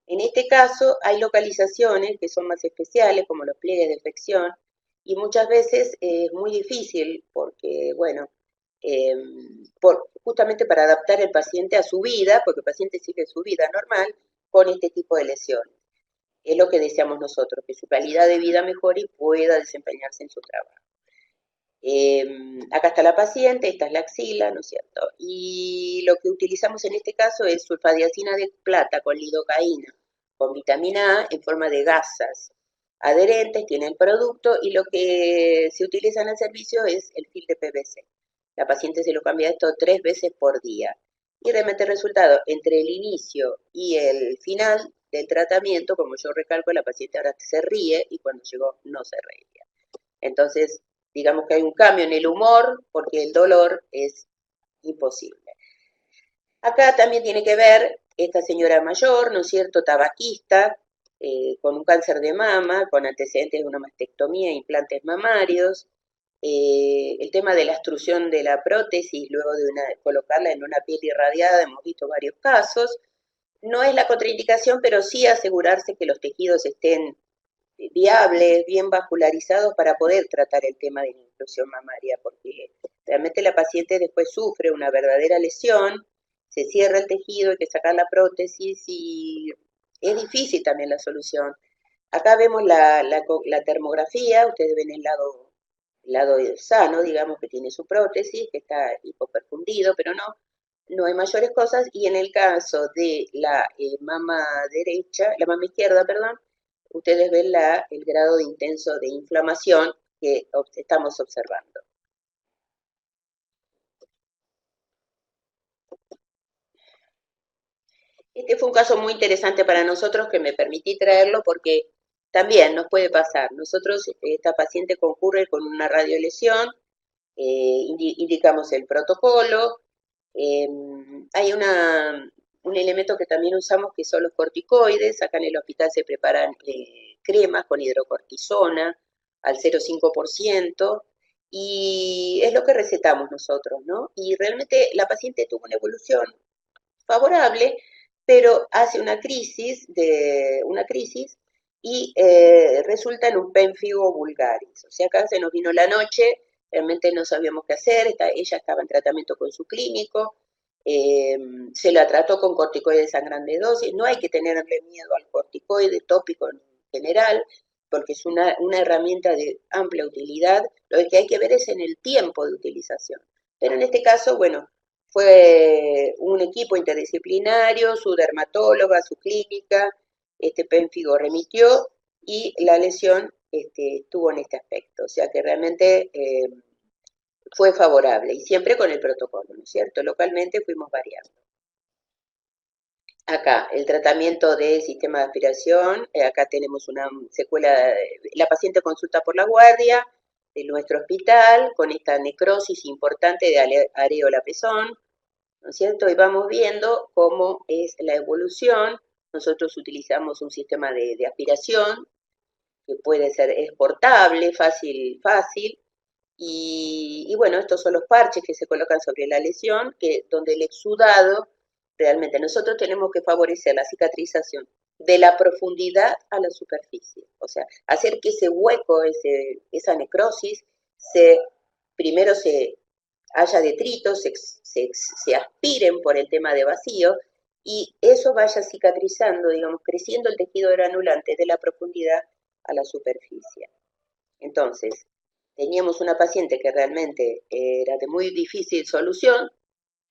En este caso hay localizaciones que son más especiales, como los pliegues de infección, y muchas veces es muy difícil porque, bueno, justamente para adaptar el paciente a su vida, porque el paciente sigue su vida normal con este tipo de lesiones. Es lo que deseamos nosotros, que su calidad de vida mejore y pueda desempeñarse en su trabajo. Acá está la paciente, esta es la axila, ¿no es cierto? Y lo que utilizamos en este caso es sulfadiazina de plata con lidocaína, con vitamina A en forma de gasas adherentes, tiene el producto y lo que se utiliza en el servicio es el fil de PVC. La paciente se lo cambia esto 3 veces por día y realmente el resultado entre el inicio y el final del tratamiento, como yo recalco, la paciente ahora se ríe y cuando llegó no se reía. Entonces, digamos que hay un cambio en el humor porque el dolor es imposible. Acá también tiene que ver esta señora mayor, ¿no es cierto?, tabaquista, con un cáncer de mama, con antecedentes de una mastectomía e implantes mamarios, el tema de la extrusión de la prótesis, luego de colocarla en una piel irradiada, hemos visto varios casos. No es la contraindicación, pero sí asegurarse que los tejidos estén viables, bien vascularizados para poder tratar el tema de la inclusión mamaria, porque realmente la paciente después sufre una verdadera lesión, se cierra el tejido, hay que sacar la prótesis y es difícil también la solución. Acá vemos la termografía, ustedes ven el lado sano, digamos, que tiene su prótesis, que está hipoperfundido, pero no hay mayores cosas, y en el caso de la mama derecha, la mama izquierda, perdón, ustedes ven el grado de intenso de inflamación que estamos observando. Este fue un caso muy interesante para nosotros que me permití traerlo porque también nos puede pasar. Esta paciente concurre con una radiolesión, indicamos el protocolo. Hay un elemento que también usamos que son los corticoides. Acá en el hospital se preparan cremas con hidrocortisona al 0,5%, y es lo que recetamos nosotros, ¿no? Y realmente la paciente tuvo una evolución favorable, pero hace una crisis y resulta en un pénfigo vulgaris. O sea, acá se nos vino la noche, realmente no sabíamos qué hacer, ella estaba en tratamiento con su clínico, se la trató con corticoides a grandes dosis. No hay que tenerle miedo al corticoide tópico en general, porque es una herramienta de amplia utilidad. Lo que hay que ver es en el tiempo de utilización. Pero en este caso, bueno, fue un equipo interdisciplinario, su dermatóloga, su clínica, este pénfigo remitió y la lesión estuvo en este aspecto. O sea que realmente fue favorable y siempre con el protocolo, ¿no es cierto? Localmente fuimos variando. Acá, el tratamiento del sistema de aspiración, acá tenemos una secuela, la paciente consulta por la guardia de nuestro hospital con esta necrosis importante de areola-pezón, ¿no es cierto? Y vamos viendo cómo es la evolución. Nosotros utilizamos un sistema de aspiración que puede ser exportable, fácil, y bueno, estos son los parches que se colocan sobre la lesión, donde el exudado, realmente nosotros tenemos que favorecer la cicatrización de la profundidad a la superficie, o sea, hacer que ese hueco, esa necrosis, primero haya detritos, se aspiren por el tema de vacío, y eso vaya cicatrizando, digamos, creciendo el tejido granulante de la profundidad a la superficie. Entonces, teníamos una paciente que realmente era de muy difícil solución.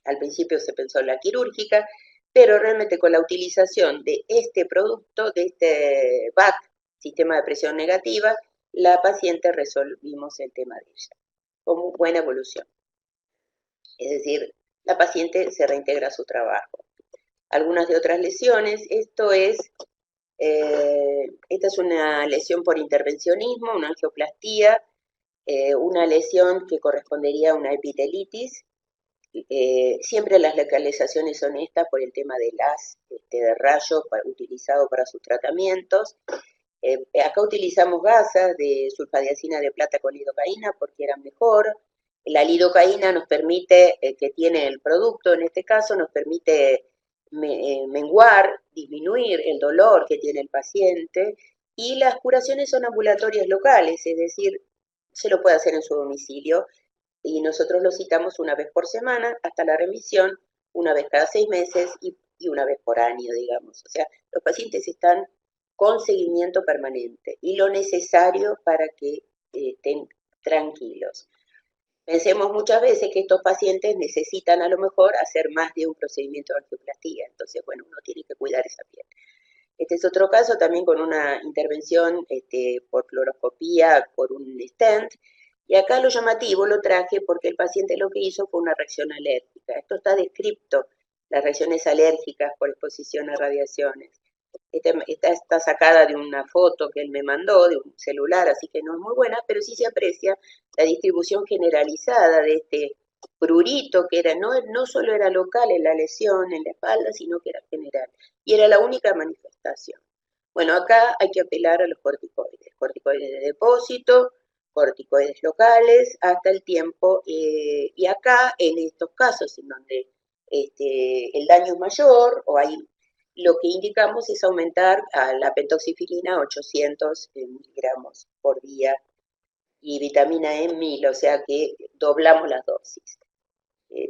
Al principio se pensó en la quirúrgica, pero realmente con la utilización de este producto, de este BAC, sistema de presión negativa, la paciente resolvimos el tema de ella, con buena evolución. Es decir, la paciente se reintegra a su trabajo. Algunas de otras lesiones, esta es una lesión por intervencionismo, una angioplastía, una lesión que correspondería a una epitelitis. Siempre las localizaciones son estas por el tema del haz de rayo utilizado para sus tratamientos. Acá utilizamos gasas de sulfadiazina de plata con lidocaína porque eran mejor. La lidocaína nos permite, que tiene el producto en este caso, nos permite menguar, disminuir el dolor que tiene el paciente, y las curaciones son ambulatorias locales, es decir, se lo puede hacer en su domicilio y nosotros lo citamos una vez por semana hasta la remisión, una vez cada 6 meses y una vez por año, digamos. O sea, los pacientes están con seguimiento permanente y lo necesario para que estén tranquilos. Pensemos muchas veces que estos pacientes necesitan a lo mejor hacer más de un procedimiento de angioplastía, entonces, bueno, uno tiene que cuidar esa piel. Este es otro caso también con una intervención por fluoroscopía, por un stent, y acá lo llamativo lo traje porque el paciente lo que hizo fue una reacción alérgica. Esto está descripto, las reacciones alérgicas por exposición a radiaciones. Esta está sacada de una foto que él me mandó, de un celular, así que no es muy buena, pero sí se aprecia la distribución generalizada de este prurito, que no solo era local en la lesión, en la espalda, sino que era general. Y era la única manifestación. Bueno, acá hay que apelar a los corticoides de depósito, corticoides locales, hasta el tiempo, y acá, en estos casos en donde el daño es mayor, lo que indicamos es aumentar a la pentoxifilina a 800 miligramos por día y vitamina E 1000, o sea que doblamos las dosis.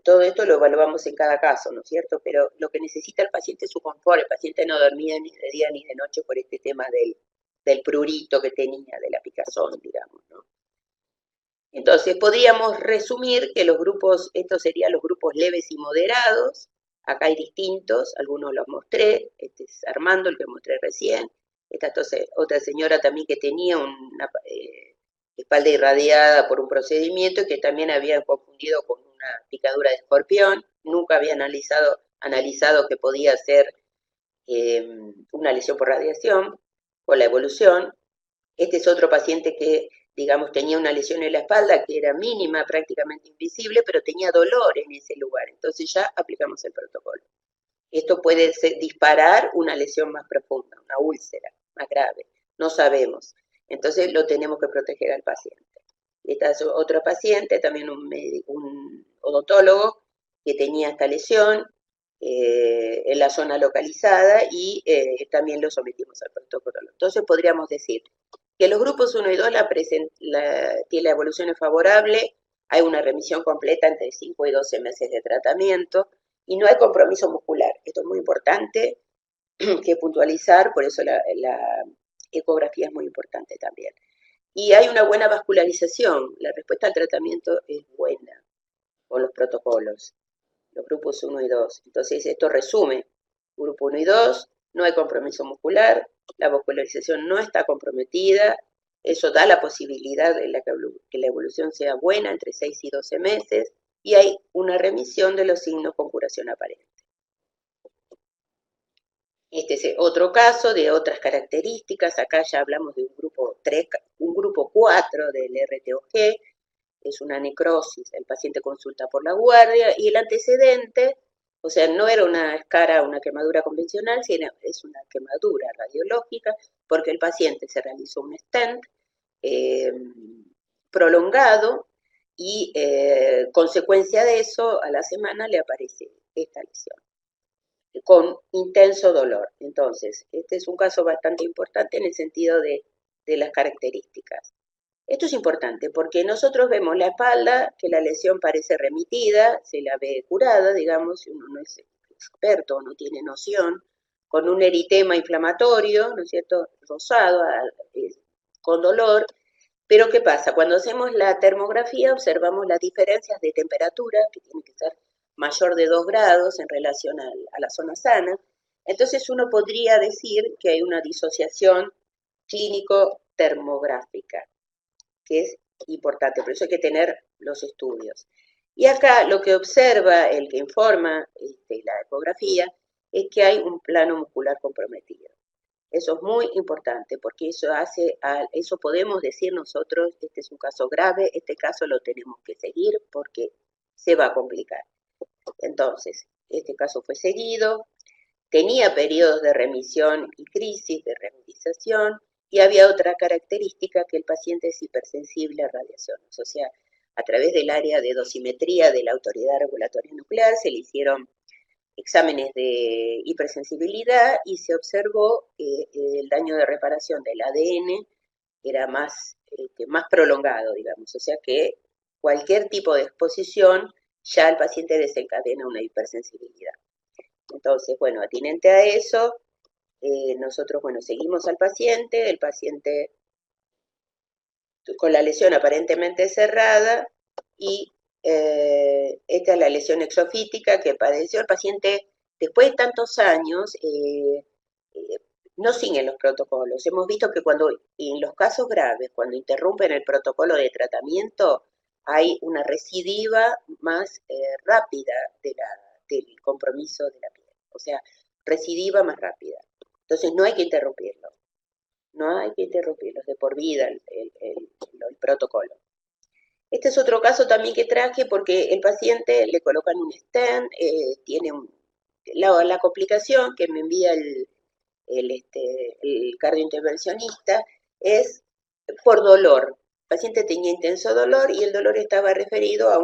Todo esto lo evaluamos en cada caso, ¿no es cierto? Pero lo que necesita el paciente es su confort. El paciente no dormía ni de día ni de noche por este tema del prurito que tenía, de la picazón, digamos, ¿no? Entonces, podríamos resumir que estos serían los grupos leves y moderados. Acá hay distintos, algunos los mostré. Este es Armando, el que mostré recién. Esta otra señora también que tenía una espalda irradiada por un procedimiento y que también había confundido con una picadura de escorpión. Nunca había analizado que podía ser una lesión por radiación, con la evolución. Este es otro paciente que digamos, tenía una lesión en la espalda que era mínima, prácticamente invisible, pero tenía dolor en ese lugar. Entonces ya aplicamos el protocolo. Esto puede disparar una lesión más profunda, una úlcera más grave. No sabemos. Entonces lo tenemos que proteger al paciente. Esta es otro paciente, también un odontólogo, que tenía esta lesión en la zona localizada y también lo sometimos al protocolo. Entonces podríamos decir que los grupos 1 y 2 la evolución es favorable, hay una remisión completa entre 5 y 12 meses de tratamiento y no hay compromiso muscular. Esto es muy importante que puntualizar, por eso la ecografía es muy importante también. Y hay una buena vascularización, la respuesta al tratamiento es buena con los protocolos, los grupos 1 y 2. Entonces esto resume, grupo 1 y 2, no hay compromiso muscular, la vascularización no está comprometida, eso da la posibilidad de que la evolución sea buena entre 6 y 12 meses, y hay una remisión de los signos con curación aparente. Este es otro caso de otras características, acá ya hablamos de un grupo 3, un grupo 4 del RTOG, es una necrosis, el paciente consulta por la guardia y el antecedente, o sea, no era una escara, una quemadura convencional, sino es una quemadura radiológica, porque el paciente se realizó un stent prolongado y consecuencia de eso, a la semana le aparece esta lesión con intenso dolor. Entonces, este es un caso bastante importante en el sentido de las características. Esto es importante porque nosotros vemos la espalda, que la lesión parece remitida, se la ve curada, digamos, si uno no es experto, no tiene noción, con un eritema inflamatorio, ¿no es cierto?, rosado, con dolor. Pero ¿qué pasa? Cuando hacemos la termografía observamos las diferencias de temperatura, que tiene que ser mayor de 2 grados en relación a la zona sana. Entonces uno podría decir que hay una disociación clínico-termográfica, que es importante, por eso hay que tener los estudios. Y acá lo que observa el que informa la ecografía es que hay un plano muscular comprometido. Eso es muy importante porque eso podemos decir nosotros, este es un caso grave, este caso lo tenemos que seguir porque se va a complicar. Entonces, este caso fue seguido, tenía periodos de remisión y crisis, de reutilización, y había otra característica, que el paciente es hipersensible a radiaciones. O sea, a través del área de dosimetría de la Autoridad Regulatoria Nuclear se le hicieron exámenes de hipersensibilidad y se observó que el daño de reparación del ADN era más prolongado, digamos. O sea que cualquier tipo de exposición ya el paciente desencadena una hipersensibilidad. Entonces, bueno, atinente a eso, nosotros, bueno, seguimos al paciente, el paciente con la lesión aparentemente cerrada y esta es la lesión exofítica que padeció el paciente después de tantos años, no siguen los protocolos. Hemos visto que en los casos graves, cuando interrumpen el protocolo de tratamiento, hay una recidiva más rápida del compromiso de la piel, o sea, recidiva más rápida. Entonces no hay que interrumpirlo, no hay que interrumpirlos de por vida el protocolo. Este es otro caso también que traje porque el paciente le colocan un stent, tiene la complicación que me envía el cardiointervencionista es por dolor. El paciente tenía intenso dolor y el dolor estaba referido a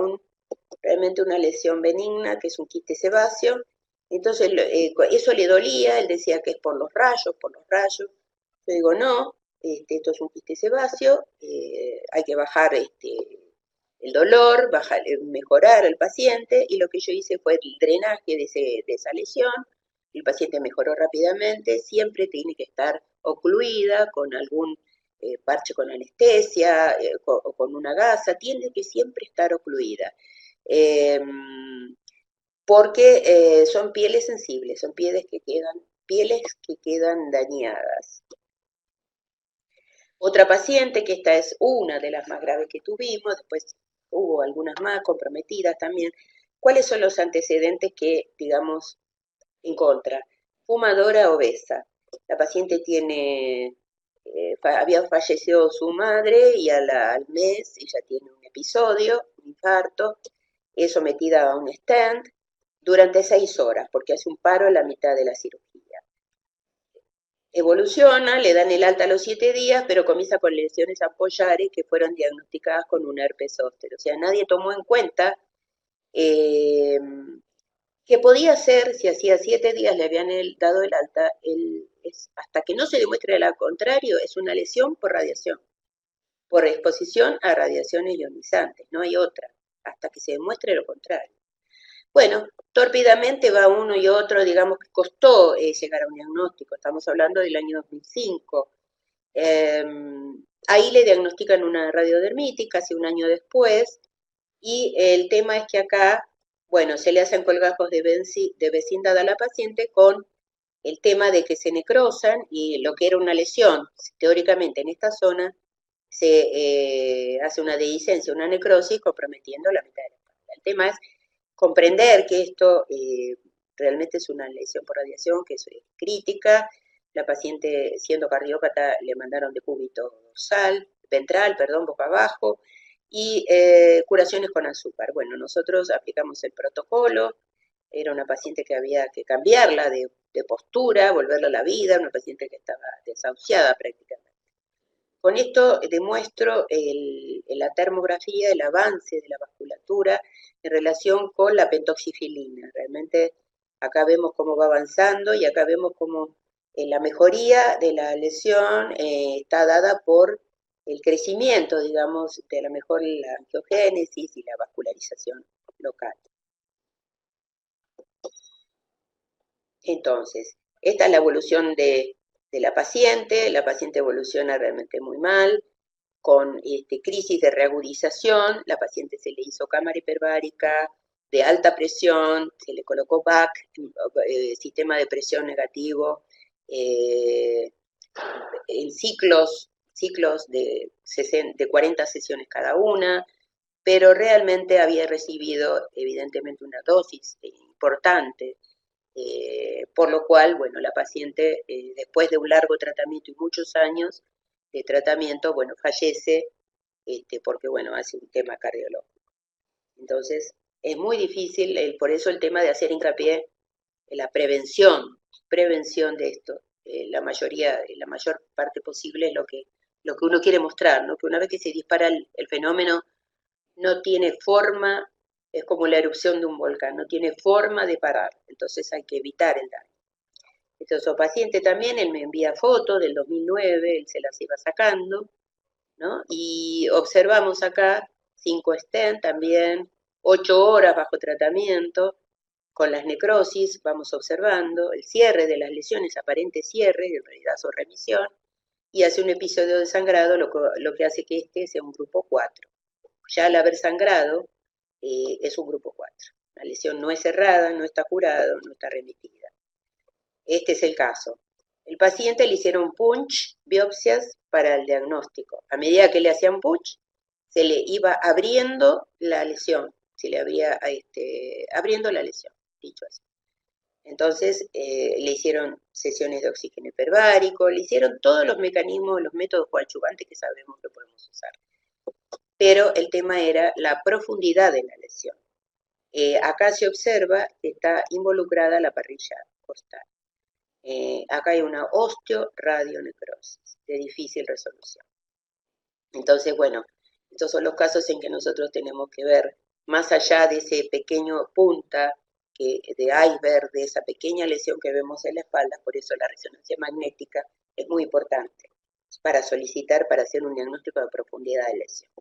realmente una lesión benigna, que es un quiste sebáceo. Entonces eso le dolía, él decía que es por los rayos. Yo digo, no, esto es un quiste sebáceo, hay que bajar el dolor, mejorar al paciente, y lo que yo hice fue el drenaje de esa lesión. El paciente mejoró rápidamente, siempre tiene que estar ocluida con algún parche con anestesia o con una gasa, tiene que siempre estar ocluida. Porque son pieles sensibles, son pieles que quedan dañadas. Otra paciente, que esta es una de las más graves que tuvimos, después hubo algunas más comprometidas también. ¿Cuáles son los antecedentes que, digamos, en contra? Fumadora obesa. La paciente tiene había fallecido su madre y al mes ella tiene un episodio, un infarto, es sometida a un stent durante 6 horas, porque hace un paro en la mitad de la cirugía. Evoluciona, le dan el alta a los 7 días, pero comienza con lesiones apoyares que fueron diagnosticadas con un herpes zóster. O sea, nadie tomó en cuenta eh, que podía ser, si hacía 7 días le habían dado el alta, hasta que no se demuestre lo contrario, es una lesión por radiación, por exposición a radiaciones ionizantes, no hay otra, hasta que se demuestre lo contrario. Bueno, tórpidamente va uno y otro, digamos que costó llegar a un diagnóstico, estamos hablando del año 2005. Ahí le diagnostican una radiodermitis casi un año después, y el tema es que acá, bueno, se le hacen colgajos de vecindad a la paciente con el tema de que se necrosan y lo que era una lesión, teóricamente en esta zona, se hace una dehiscencia, una necrosis, comprometiendo la mitad de la espalda. El tema es comprender que esto realmente es una lesión por radiación, que es crítica. La paciente, siendo cardiópata, le mandaron decúbito ventral, boca abajo, y curaciones con azúcar. Bueno, nosotros aplicamos el protocolo, era una paciente que había que cambiarla de postura, volverla a la vida, una paciente que estaba desahuciada prácticamente. Con esto demuestro la termografía, el avance de la vasculatura en relación con la pentoxifilina. Realmente acá vemos cómo va avanzando y acá vemos cómo la mejoría de la lesión está dada por el crecimiento, digamos, de la mejor la angiogénesis y la vascularización local. Entonces, esta es la evolución de la paciente evoluciona realmente muy mal, con crisis de reagudización, la paciente se le hizo cámara hiperbárica de alta presión, se le colocó BAC, sistema de presión negativo, en ciclos de 40 sesiones cada una, pero realmente había recibido evidentemente una dosis importante, por lo cual, bueno, la paciente, después de un largo tratamiento y muchos años de tratamiento, bueno, fallece porque, bueno, hace un tema cardiológico. Entonces, es muy difícil, por eso el tema de hacer hincapié en la prevención de esto. La mayor parte posible es lo que uno quiere mostrar, ¿no? Que una vez que se dispara el fenómeno, no tiene forma, es como la erupción de un volcán, no tiene forma de parar, entonces hay que evitar el daño. Entonces, su paciente también, él me envía fotos del 2009, él se las iba sacando, ¿no? Y observamos acá 5 stent también, 8 horas bajo tratamiento, con las necrosis, vamos observando el cierre de las lesiones, aparente cierre, en realidad son remisión, y hace un episodio de sangrado, lo que hace que este sea un grupo 4. Ya al haber sangrado, es un grupo 4. La lesión no es cerrada, no está curada, no está remitida. Este es el caso. El paciente le hicieron punch, biopsias para el diagnóstico. A medida que le hacían punch, se le iba abriendo la lesión, se le había abriendo la lesión, dicho así. Entonces le hicieron sesiones de oxígeno hiperbárico, le hicieron todos los mecanismos, los métodos coadyuvantes que sabemos que podemos usar. Pero el tema era la profundidad de la lesión. Acá se observa que está involucrada la parrilla costal. Acá hay una osteoradionecrosis de difícil resolución. Entonces, bueno, estos son los casos en que nosotros tenemos que ver más allá de ese pequeño punta de iceberg, de esa pequeña lesión que vemos en la espalda. Por eso la resonancia magnética es muy importante para solicitar, para hacer un diagnóstico de profundidad de lesión.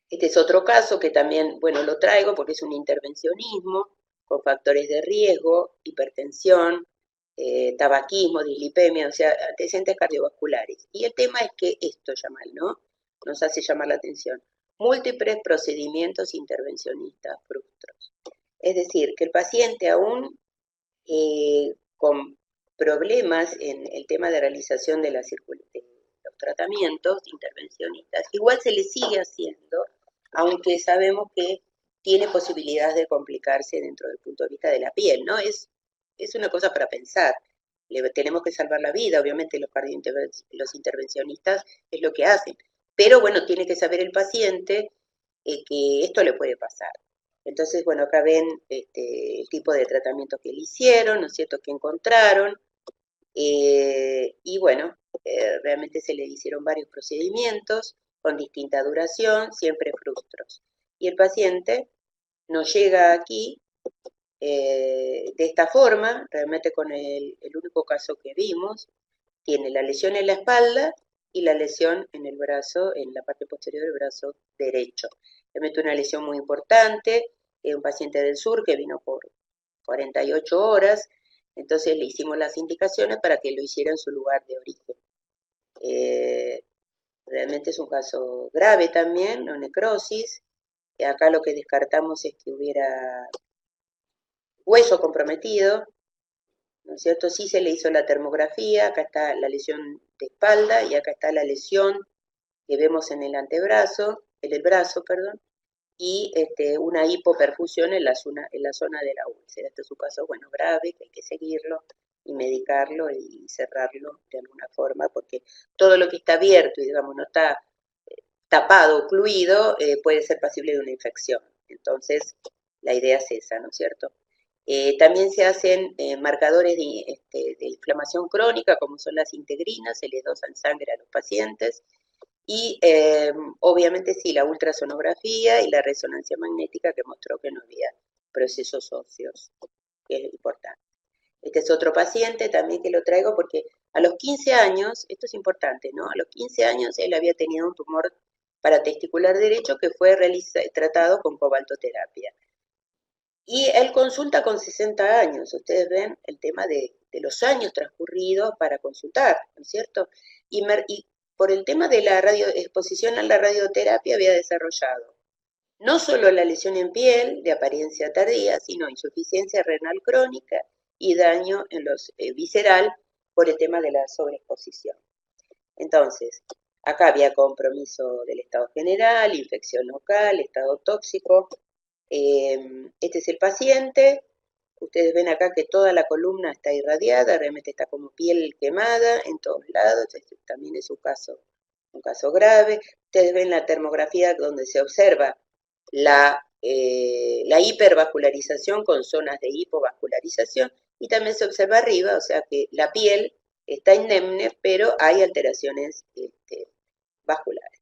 Este es otro caso que también, bueno, lo traigo porque es un intervencionismo con factores de riesgo, hipertensión, tabaquismo, dislipemia, o sea, antecedentes cardiovasculares. Y el tema es que esto llama, ¿no? Nos hace llamar la atención. Múltiples procedimientos intervencionistas frustros. Es decir, que el paciente aún con problemas en el tema de realización de los tratamientos intervencionistas, igual se le sigue haciendo, aunque sabemos que tiene posibilidades de complicarse dentro del punto de vista de la piel, ¿no? Es una cosa para pensar. le tenemos que salvar la vida, obviamente los intervencionistas es lo que hacen, pero bueno, tiene que saber el paciente que esto le puede pasar. Entonces, bueno, acá ven el tipo de tratamiento que le hicieron, ¿no es cierto?, que encontraron, y bueno, realmente se le hicieron varios procedimientos con distinta duración, siempre frustros. Y el paciente nos llega aquí de esta forma, realmente con el único caso que vimos, tiene la lesión en la espalda y la lesión en el brazo, en la parte posterior del brazo derecho. Realmente una lesión muy importante, un paciente del sur que vino por 48 horas, entonces le hicimos las indicaciones para que lo hiciera en su lugar de origen. Realmente es un caso grave también, no necrosis. Acá lo que descartamos es que hubiera hueso comprometido, ¿no es cierto? Sí se le hizo la termografía, acá está la lesión de espalda y acá está la lesión que vemos en el antebrazo, en el brazo, perdón, y una hipoperfusión en la zona de la úlcera. Este es un caso, bueno, grave, que hay que seguirlo y medicarlo y cerrarlo de alguna forma, porque todo lo que está abierto y, digamos, no está tapado, ocluido, puede ser pasible de una infección. Entonces, la idea es esa, ¿no es cierto? También se hacen marcadores de inflamación crónica, como son las integrinas, se les dosan sangre a los pacientes, y obviamente sí, la ultrasonografía y la resonancia magnética que mostró que no había procesos óseos, que es importante. Este es otro paciente también que lo traigo porque a los 15 años, esto es importante, ¿no? A los 15 años él había tenido un tumor paratesticular derecho que fue tratado con cobaltoterapia. Y él consulta con 60 años, ustedes ven el tema de los años transcurridos para consultar, ¿no es cierto? Y por el tema de la exposición a la radioterapia había desarrollado no solo la lesión en piel de apariencia tardía, sino insuficiencia renal crónica y daño en los visceral por el tema de la sobreexposición. Entonces, acá había compromiso del estado general, infección local, estado tóxico. Este es el paciente. Ustedes ven acá que toda la columna está irradiada, realmente está como piel quemada en todos lados. Este también es un caso grave. Ustedes ven la termografía donde se observa la hipervascularización con zonas de hipovascularización y también se observa arriba, o sea que la piel está indemne, pero hay alteraciones vasculares.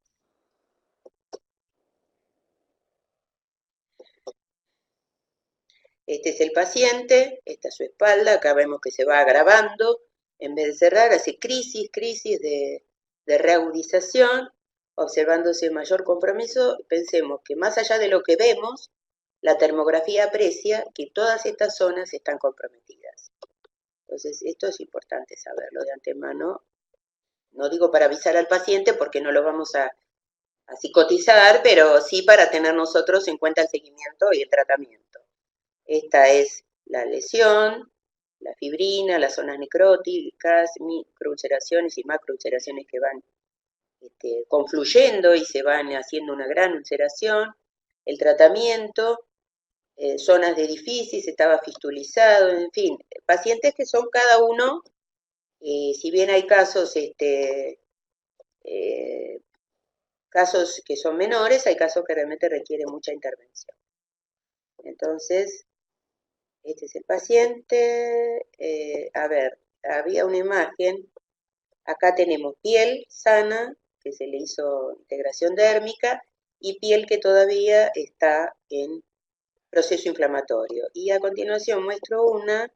Este es el paciente, esta es su espalda, acá vemos que se va agravando, en vez de cerrar, hace crisis de reagudización, observándose mayor compromiso. Pensemos que más allá de lo que vemos, la termografía aprecia que todas estas zonas están comprometidas. Entonces, esto es importante saberlo de antemano. No digo para avisar al paciente porque no lo vamos a psicotizar, pero sí para tener nosotros en cuenta el seguimiento y el tratamiento. Esta es la lesión, la fibrina, las zonas necróticas, microulceraciones y macroulceraciones que van confluyendo y se van haciendo una gran ulceración. El tratamiento, zonas de difisis, estaba fistulizado, en fin, pacientes que son cada uno, si bien hay casos, casos que son menores, hay casos que realmente requieren mucha intervención. Entonces, este es el paciente. A ver, había una imagen. Acá tenemos piel sana, que se le hizo integración dérmica, y piel que todavía está en proceso inflamatorio. Y a continuación muestro una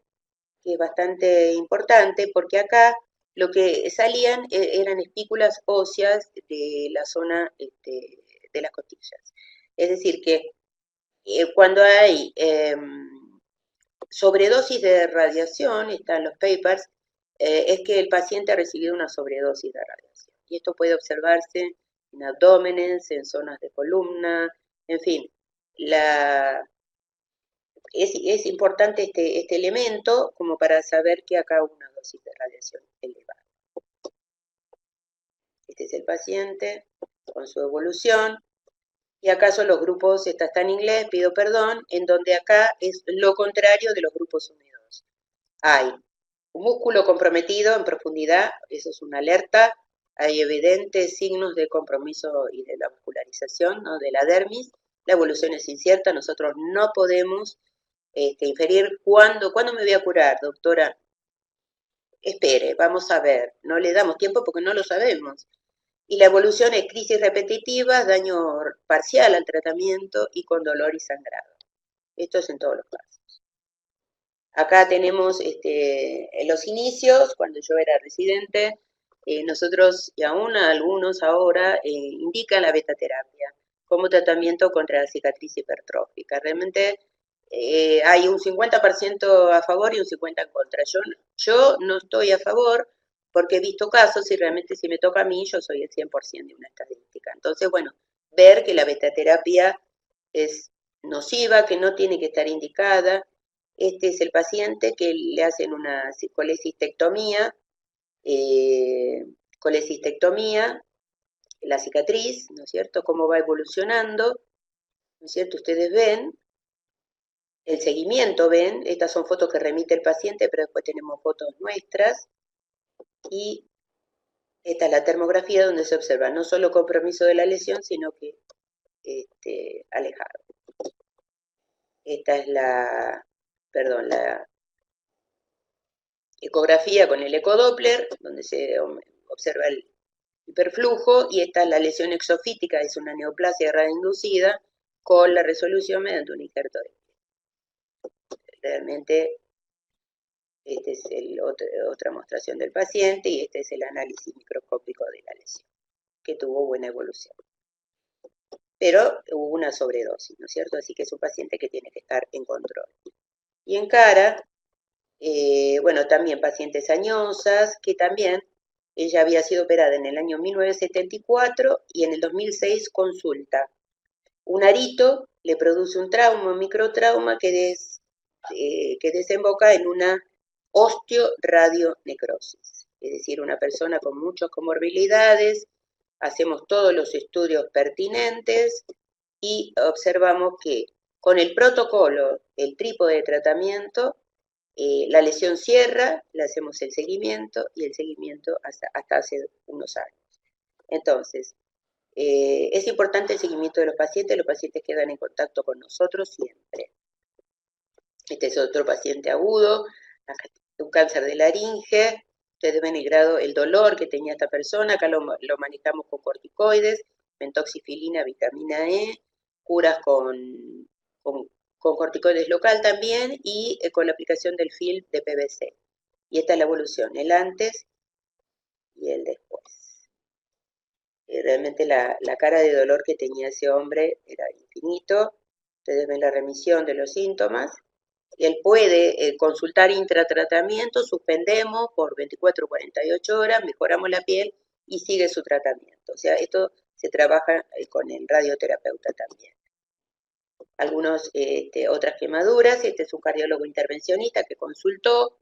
que es bastante importante, porque acá lo que salían eran espículas óseas de la zona de las costillas. Es decir, que cuando hay sobredosis de radiación, están los papers, es que el paciente ha recibido una sobredosis de radiación. Y esto puede observarse en abdómenes, en zonas de columna, en fin. Es importante este elemento como para saber que acá hubo una dosis de radiación elevada. Este es el paciente con su evolución. Y acá son los grupos, esta está en inglés, pido perdón, en donde acá es lo contrario de los grupos húmedos. Hay Un músculo comprometido en profundidad, eso es una alerta. Hay evidentes signos de compromiso y de la muscularización, ¿no?, de la dermis. La evolución es incierta, nosotros no podemos inferir cuándo me voy a curar, doctora. Espere, vamos a ver, no le damos tiempo porque no lo sabemos. Y la evolución es crisis repetitivas, daño parcial al tratamiento y con dolor y sangrado. Esto es en todos los casos. Acá tenemos en los inicios, cuando yo era residente, nosotros y aún algunos ahora indican la betaterapia como tratamiento contra la cicatriz hipertrófica. Realmente hay un 50% a favor y un 50% en contra. Yo no estoy a favor porque he visto casos y realmente si me toca a mí, yo soy el 100% de una estadística. Entonces, bueno, ver que la betaterapia es nociva, que no tiene que estar indicada. Este es el paciente que le hacen una colecistectomía, la cicatriz, ¿no es cierto?, cómo va evolucionando, ¿no es cierto? Ustedes ven el seguimiento, ven, estas son fotos que remite el paciente, pero después tenemos fotos nuestras, y esta es la termografía donde se observa no solo compromiso de la lesión, sino que alejado. Esta es la ecografía con el ecodoppler, donde se observa el hiperflujo, y esta es la lesión exofítica, es una neoplasia radioinducida con la resolución mediante un injerto de piel. Realmente, esta es otra mostración del paciente, y este es el análisis microscópico de la lesión, que tuvo buena evolución. Pero hubo una sobredosis, ¿no es cierto? Así que es un paciente que tiene que estar en control. Y en cara, bueno, también pacientes añosas, que también ella había sido operada en el año 1974 y en el 2006 consulta. Un arito le produce un trauma, un microtrauma que desemboca en una osteoradionecrosis. Es decir, una persona con muchas comorbilidades, hacemos todos los estudios pertinentes y observamos que con el protocolo, el trípode de tratamiento, la lesión cierra, le hacemos el seguimiento y el seguimiento hasta hace unos años. Entonces, es importante el seguimiento de los pacientes quedan en contacto con nosotros siempre. Este es otro paciente agudo, un cáncer de laringe. Ustedes ven el dolor que tenía esta persona, acá lo manejamos con corticoides, pentoxifilina, vitamina E, curas con corticoides local también y con la aplicación del film de PVC. Y esta es la evolución, el antes y el después. Realmente la cara de dolor que tenía ese hombre era infinito. Ustedes ven la remisión de los síntomas. Y él puede consultar intratratamiento, suspendemos por 24 o 48 horas, mejoramos la piel y sigue su tratamiento. O sea, esto se trabaja con el radioterapeuta también. Otras quemaduras, este es un cardiólogo intervencionista que consultó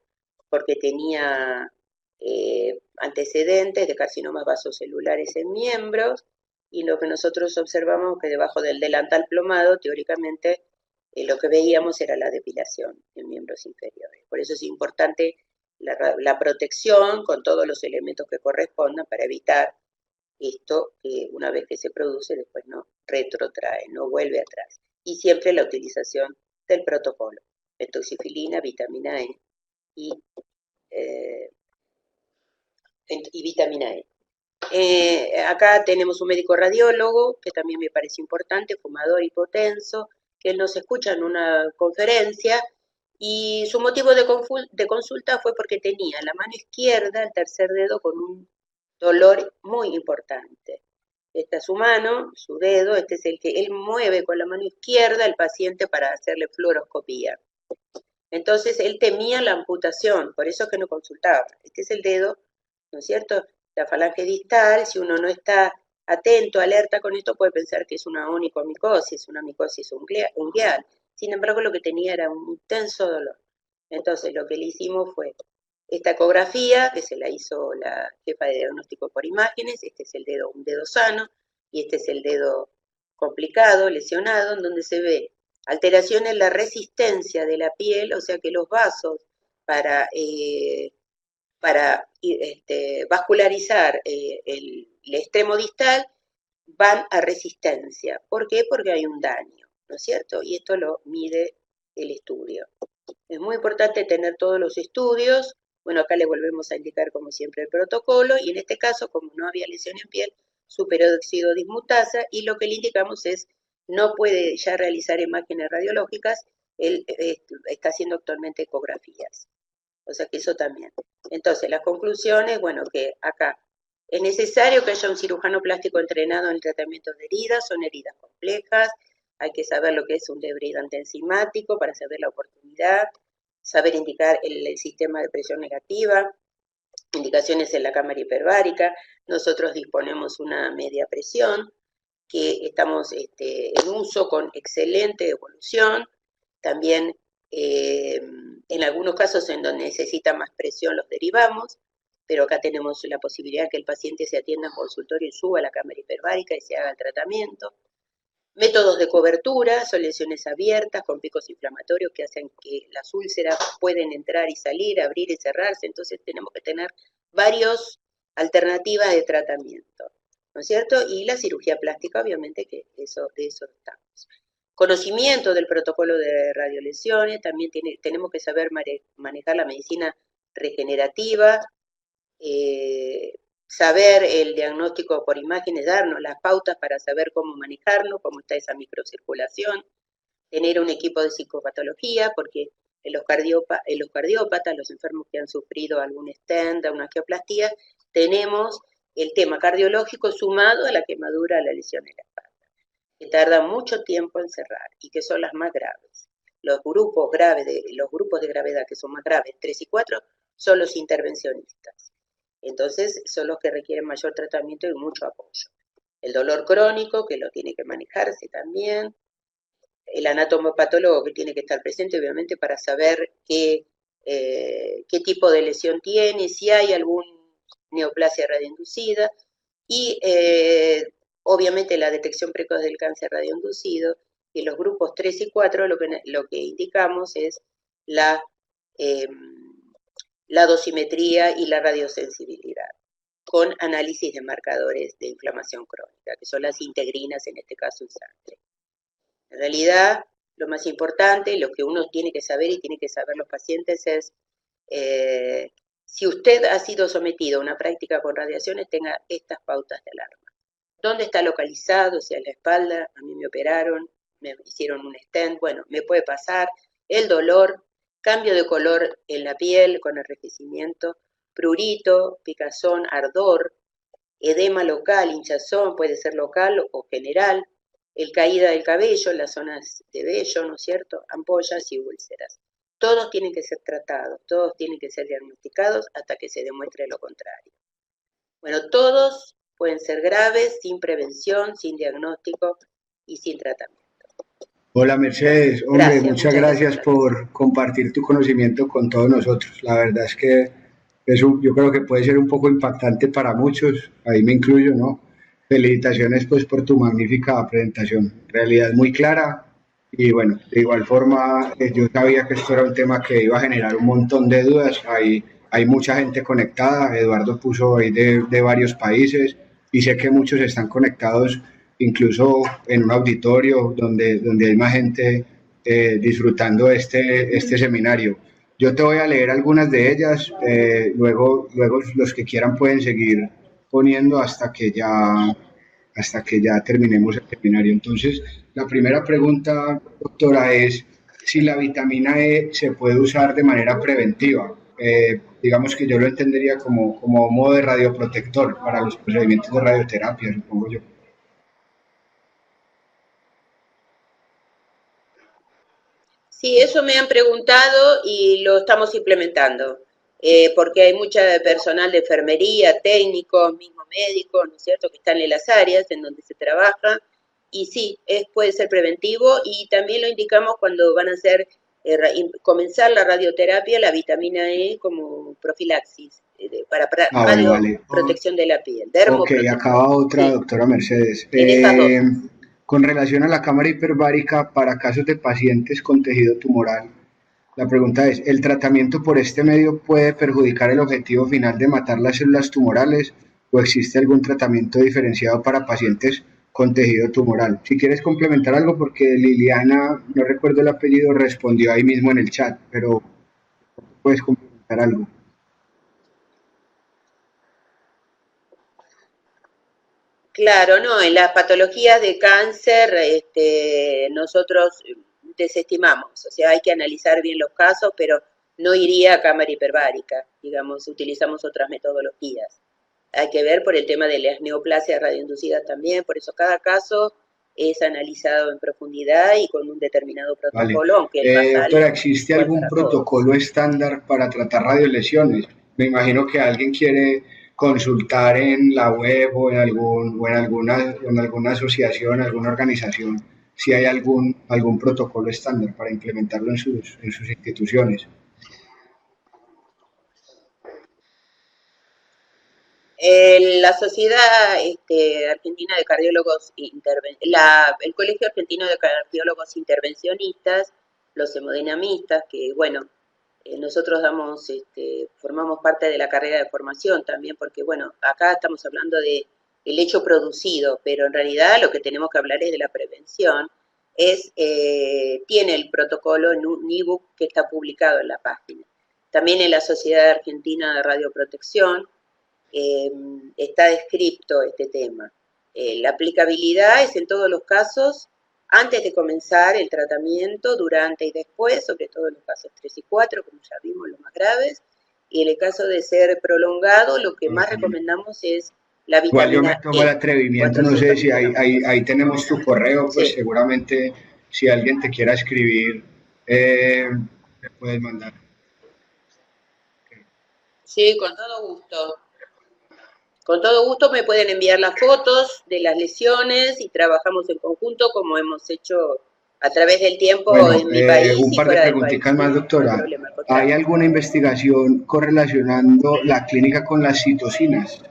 porque tenía antecedentes de carcinomas vasocelulares en miembros, y lo que nosotros observamos que debajo del delantal plomado, teóricamente, lo que veíamos era la depilación en miembros inferiores. Por eso es importante la protección con todos los elementos que correspondan para evitar esto que una vez que se produce después no retrotrae, no vuelve atrás. Y siempre la utilización del protocolo, pentoxifilina, vitamina E y vitamina E. Acá tenemos un médico radiólogo, que también me parece importante, fumador hipotenso, que él nos escucha en una conferencia, y su motivo de consulta fue porque tenía la mano izquierda, el tercer dedo, con un dolor muy importante. Esta es su mano, su dedo, este es el que él mueve con la mano izquierda al paciente para hacerle fluoroscopía. Entonces él temía la amputación, por eso es que no consultaba. Este es el dedo, ¿no es cierto? La falange distal, si uno no está atento, alerta con esto, puede pensar que es una onicomicosis, una micosis ungueal. Sin embargo, lo que tenía era un intenso dolor. Entonces, lo que le hicimos fue esta ecografía, que se la hizo la jefa de diagnóstico por imágenes. Este es el dedo, un dedo sano, y este es el dedo complicado, lesionado, en donde se ve alteración en la resistencia de la piel, o sea que los vasos para para vascularizar el extremo distal, van a resistencia. ¿Por qué? Porque hay un daño, ¿no es cierto? Y esto lo mide el estudio. Es muy importante tener todos los estudios. Bueno, acá le volvemos a indicar como siempre el protocolo, y en este caso, como no había lesión en piel, superóxido dismutasa, y lo que le indicamos es, no puede ya realizar imágenes radiológicas, él está haciendo actualmente ecografías. O sea que eso también. Entonces, las conclusiones, bueno, que acá es necesario que haya un cirujano plástico entrenado en el tratamiento de heridas, son heridas complejas, hay que saber lo que es un debridante enzimático para saber la oportunidad, saber indicar el sistema de presión negativa, indicaciones en la cámara hiperbárica. Nosotros disponemos una media presión que estamos en uso con excelente evolución. También en algunos casos en donde necesita más presión los derivamos, pero acá tenemos la posibilidad que el paciente se atienda en consultorio y suba a la cámara hiperbárica y se haga el tratamiento. Métodos de cobertura, son lesiones abiertas con picos inflamatorios que hacen que las úlceras pueden entrar y salir, abrir y cerrarse, entonces tenemos que tener varias alternativas de tratamiento, ¿no es cierto? Y la cirugía plástica, obviamente, que de eso estamos. Conocimiento del protocolo de radiolesiones, también tenemos que saber manejar la medicina regenerativa, saber el diagnóstico por imágenes, darnos las pautas para saber cómo manejarlo, cómo está esa microcirculación, tener un equipo de psicopatología, porque en los cardiópatas, los enfermos que han sufrido algún stent, una angioplastía, tenemos el tema cardiológico sumado a la quemadura de la lesión en la espalda, que tarda mucho tiempo en cerrar y que son las más graves. Los grupos de gravedad que son más graves, 3 y 4, son los intervencionistas. Entonces, son los que requieren mayor tratamiento y mucho apoyo. El dolor crónico, que lo tiene que manejarse también. El anatomopatólogo que tiene que estar presente, obviamente, para saber qué tipo de lesión tiene, si hay algún neoplasia radioinducida. Y, obviamente, la detección precoz del cáncer radioinducido. Y los grupos 3 y 4, lo que indicamos es la dosimetría y la radiosensibilidad, con análisis de marcadores de inflamación crónica, que son las integrinas, en este caso en sangre. En realidad, lo más importante, lo que uno tiene que saber y tiene que saber los pacientes es, si usted ha sido sometido a una práctica con radiaciones, tenga estas pautas de alarma. ¿Dónde está localizado? Si en la espalda, a mí me operaron, me hicieron un stent, bueno, me puede pasar, el dolor, cambio de color en la piel con enrojecimiento, prurito, picazón, ardor, edema local, hinchazón, puede ser local o general, el caída del cabello en las zonas de vello, ¿no es cierto?, ampollas y úlceras. Todos tienen que ser tratados, todos tienen que ser diagnosticados hasta que se demuestre lo contrario. Bueno, todos pueden ser graves, sin prevención, sin diagnóstico y sin tratamiento. Hola Mercedes, hombre, muchas gracias por compartir tu conocimiento con todos nosotros. La verdad es que eso yo creo que puede ser un poco impactante para muchos, ahí me incluyo, ¿no? Felicitaciones pues por tu magnífica presentación, en realidad muy clara y bueno, de igual forma yo sabía que esto era un tema que iba a generar un montón de dudas, hay mucha gente conectada, Eduardo puso ahí de varios países y sé que muchos están conectados incluso en un auditorio donde hay más gente disfrutando este seminario. Yo te voy a leer algunas de ellas, luego los que quieran pueden seguir poniendo hasta que ya terminemos el seminario. Entonces, la primera pregunta, doctora, es si la vitamina E se puede usar de manera preventiva. Digamos que yo lo entendería como modo de radioprotector para los procedimientos de radioterapia, supongo yo. Sí, eso me han preguntado y lo estamos implementando, porque hay mucha personal de enfermería, técnicos, mismos médicos, ¿no es cierto?, que están en las áreas en donde se trabaja, y sí, puede ser preventivo, y también lo indicamos cuando van a hacer, comenzar la radioterapia, la vitamina E como profilaxis, para Vale. protección de la piel. Ok, acaba otra, sí. Doctora Mercedes. En esas dos. Con relación a la cámara hiperbárica para casos de pacientes con tejido tumoral, La pregunta es, ¿el tratamiento por este medio puede perjudicar el objetivo final de matar las células tumorales o existe algún tratamiento diferenciado para pacientes con tejido tumoral? Si quieres complementar algo, porque Liliana, no recuerdo el apellido, respondió ahí mismo en el chat, pero puedes complementar algo. Claro, no, en las patologías de cáncer nosotros desestimamos, o sea, hay que analizar bien los casos, pero no iría a cámara hiperbárica, digamos, utilizamos otras metodologías. Hay que ver por el tema de las neoplasias radioinducidas también, por eso cada caso es analizado en profundidad y con un determinado Vale. protocolo, aunque el basal Doctora, es ¿existe igual algún para todos. protocolo estándar para tratar radiolesiones? Me imagino que alguien quiere consultar en la web o en alguna asociación, alguna organización, si hay algún protocolo estándar para implementarlo en sus instituciones. La Sociedad Argentina de Cardiólogos, el Colegio Argentino de Cardiólogos Intervencionistas, los hemodinamistas, que bueno, nosotros formamos parte de la carrera de formación también, porque bueno, acá estamos hablando de el hecho producido, pero en realidad lo que tenemos que hablar es de la prevención. Tiene el protocolo en un ebook que está publicado en la página. También en la Sociedad Argentina de Radioprotección, está descrito este tema. La aplicabilidad es en todos los casos, antes de comenzar el tratamiento, durante y después, sobre todo en los casos 3 y 4, como ya vimos, los más graves, y en el caso de ser prolongado, lo que más recomendamos es la Igual yo me vitamina tomo el E, atrevimiento, no sé 400 si miligramos por día. ahí tenemos tu correo, pues Sí, seguramente si alguien te quiera escribir, me puedes mandar. sí, con todo gusto. Con todo gusto me pueden enviar las fotos de las lesiones y trabajamos en conjunto como hemos hecho a través del tiempo Bueno, en mi país un y par de fuera del preguntitas país, más, ¿eh? No hay doctora. problema, al ¿Hay contrario. alguna investigación correlacionando la clínica con las citocinas?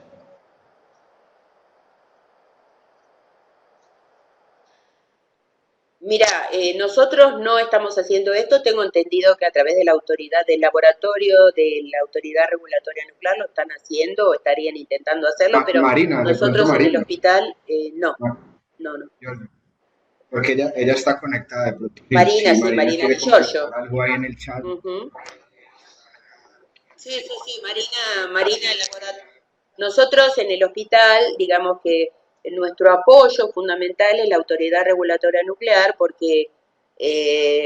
Mira, nosotros no estamos haciendo esto, tengo entendido que a través de la autoridad del laboratorio, de la autoridad regulatoria nuclear lo están haciendo o estarían intentando hacerlo, pero Marina, de pronto nosotros en el Marina. hospital no, Ma- no, no. Porque ella está conectada de pronto. Marina, Si sí, Marina Marina quiere de Giorgio. complementar algo ahí en el chat. Ujú. Sí, sí, sí, Marina, nosotros en el hospital, digamos que nuestro apoyo fundamental es la autoridad regulatoria nuclear porque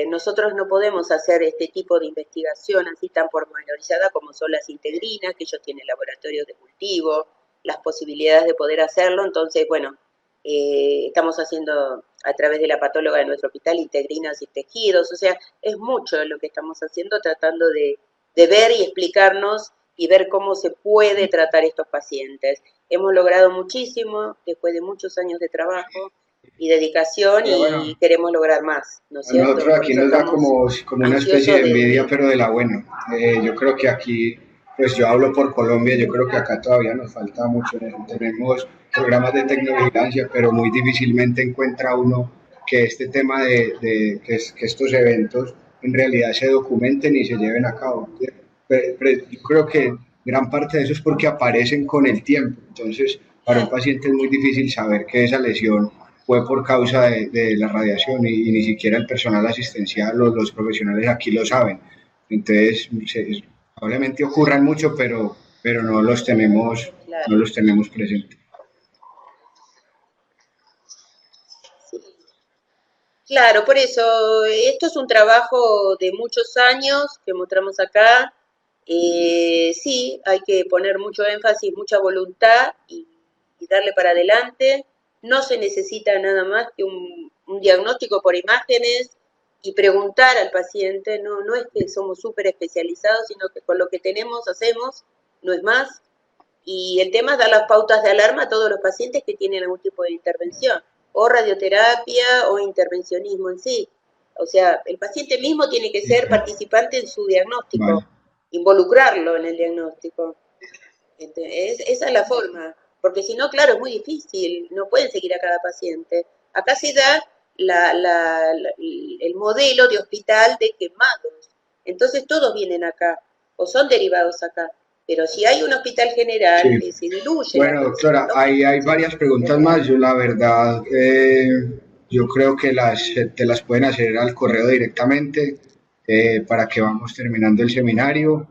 nosotros no podemos hacer este tipo de investigación así tan pormenorizada como son las integrinas, que ellos tienen laboratorios de cultivo, las posibilidades de poder hacerlo, entonces, bueno, estamos haciendo a través de la patóloga de nuestro hospital integrinas y tejidos, o sea, es mucho lo que estamos haciendo tratando de ver y explicarnos y ver cómo se puede tratar estos pacientes. Hemos logrado muchísimo después de muchos años de trabajo y dedicación Pero y bueno, queremos lograr más, ¿no es a cierto? nosotros Por aquí eso nos da estamos como una especie ansiosos de envidia, de pero de la buena. Yo creo que aquí, pues yo hablo por Colombia, yo creo que acá todavía nos falta mucho. Tenemos programas de tecnovigilancia, pero muy difícilmente encuentra uno que este tema que estos eventos en realidad se documenten y se lleven a cabo. Pero yo creo que gran parte de eso es porque aparecen con el tiempo. Entonces, para un paciente es muy difícil saber que esa lesión fue por causa de la radiación y ni siquiera el personal asistencial o los profesionales aquí lo saben. Entonces, probablemente ocurran mucho, pero no claro. los tenemos presentes. Sí. Claro, por eso, esto es un trabajo de muchos años que mostramos acá. Sí, hay que poner mucho énfasis, mucha voluntad y darle para adelante. No se necesita nada más que un diagnóstico por imágenes y preguntar al paciente. No, no es que somos súper especializados, sino que con lo que tenemos hacemos, no es más. Y el tema es dar las pautas de alarma a todos los pacientes que tienen algún tipo de intervención, o radioterapia o intervencionismo en sí. O sea, el paciente mismo tiene que ser participante en su Vale. diagnóstico, involucrarlo en el diagnóstico. Esa es la forma, porque si no, claro, es muy difícil, no pueden seguir a cada paciente. Acá se da el modelo de hospital de quemados. Entonces todos vienen acá, o son derivados acá. Pero si hay un hospital general, Sí. se diluye la Bueno, atención, doctora, ¿no? hay varias preguntas más. Yo la verdad, yo creo que te las pueden hacer al correo directamente para que vamos terminando el seminario.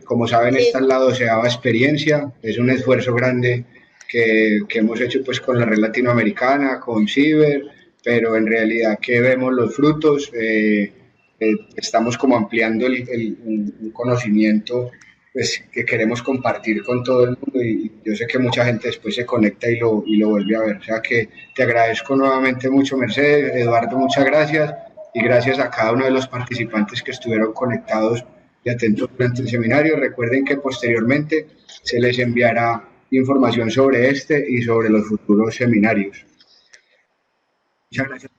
Como saben, esta Sí, es la 12ª experiencia. Es un esfuerzo grande que hemos hecho pues con la red latinoamericana, con CIBER, pero en realidad que vemos los frutos. Estamos como ampliando un conocimiento pues, que queremos compartir con todo el mundo y yo sé que mucha gente después se conecta y lo vuelve a ver. O sea que te agradezco nuevamente mucho, Mercedes, Eduardo, muchas gracias y gracias a cada uno de los participantes que estuvieron conectados y atentos durante el seminario. Recuerden que posteriormente se les enviará información sobre este y sobre los futuros seminarios. Muchas gracias.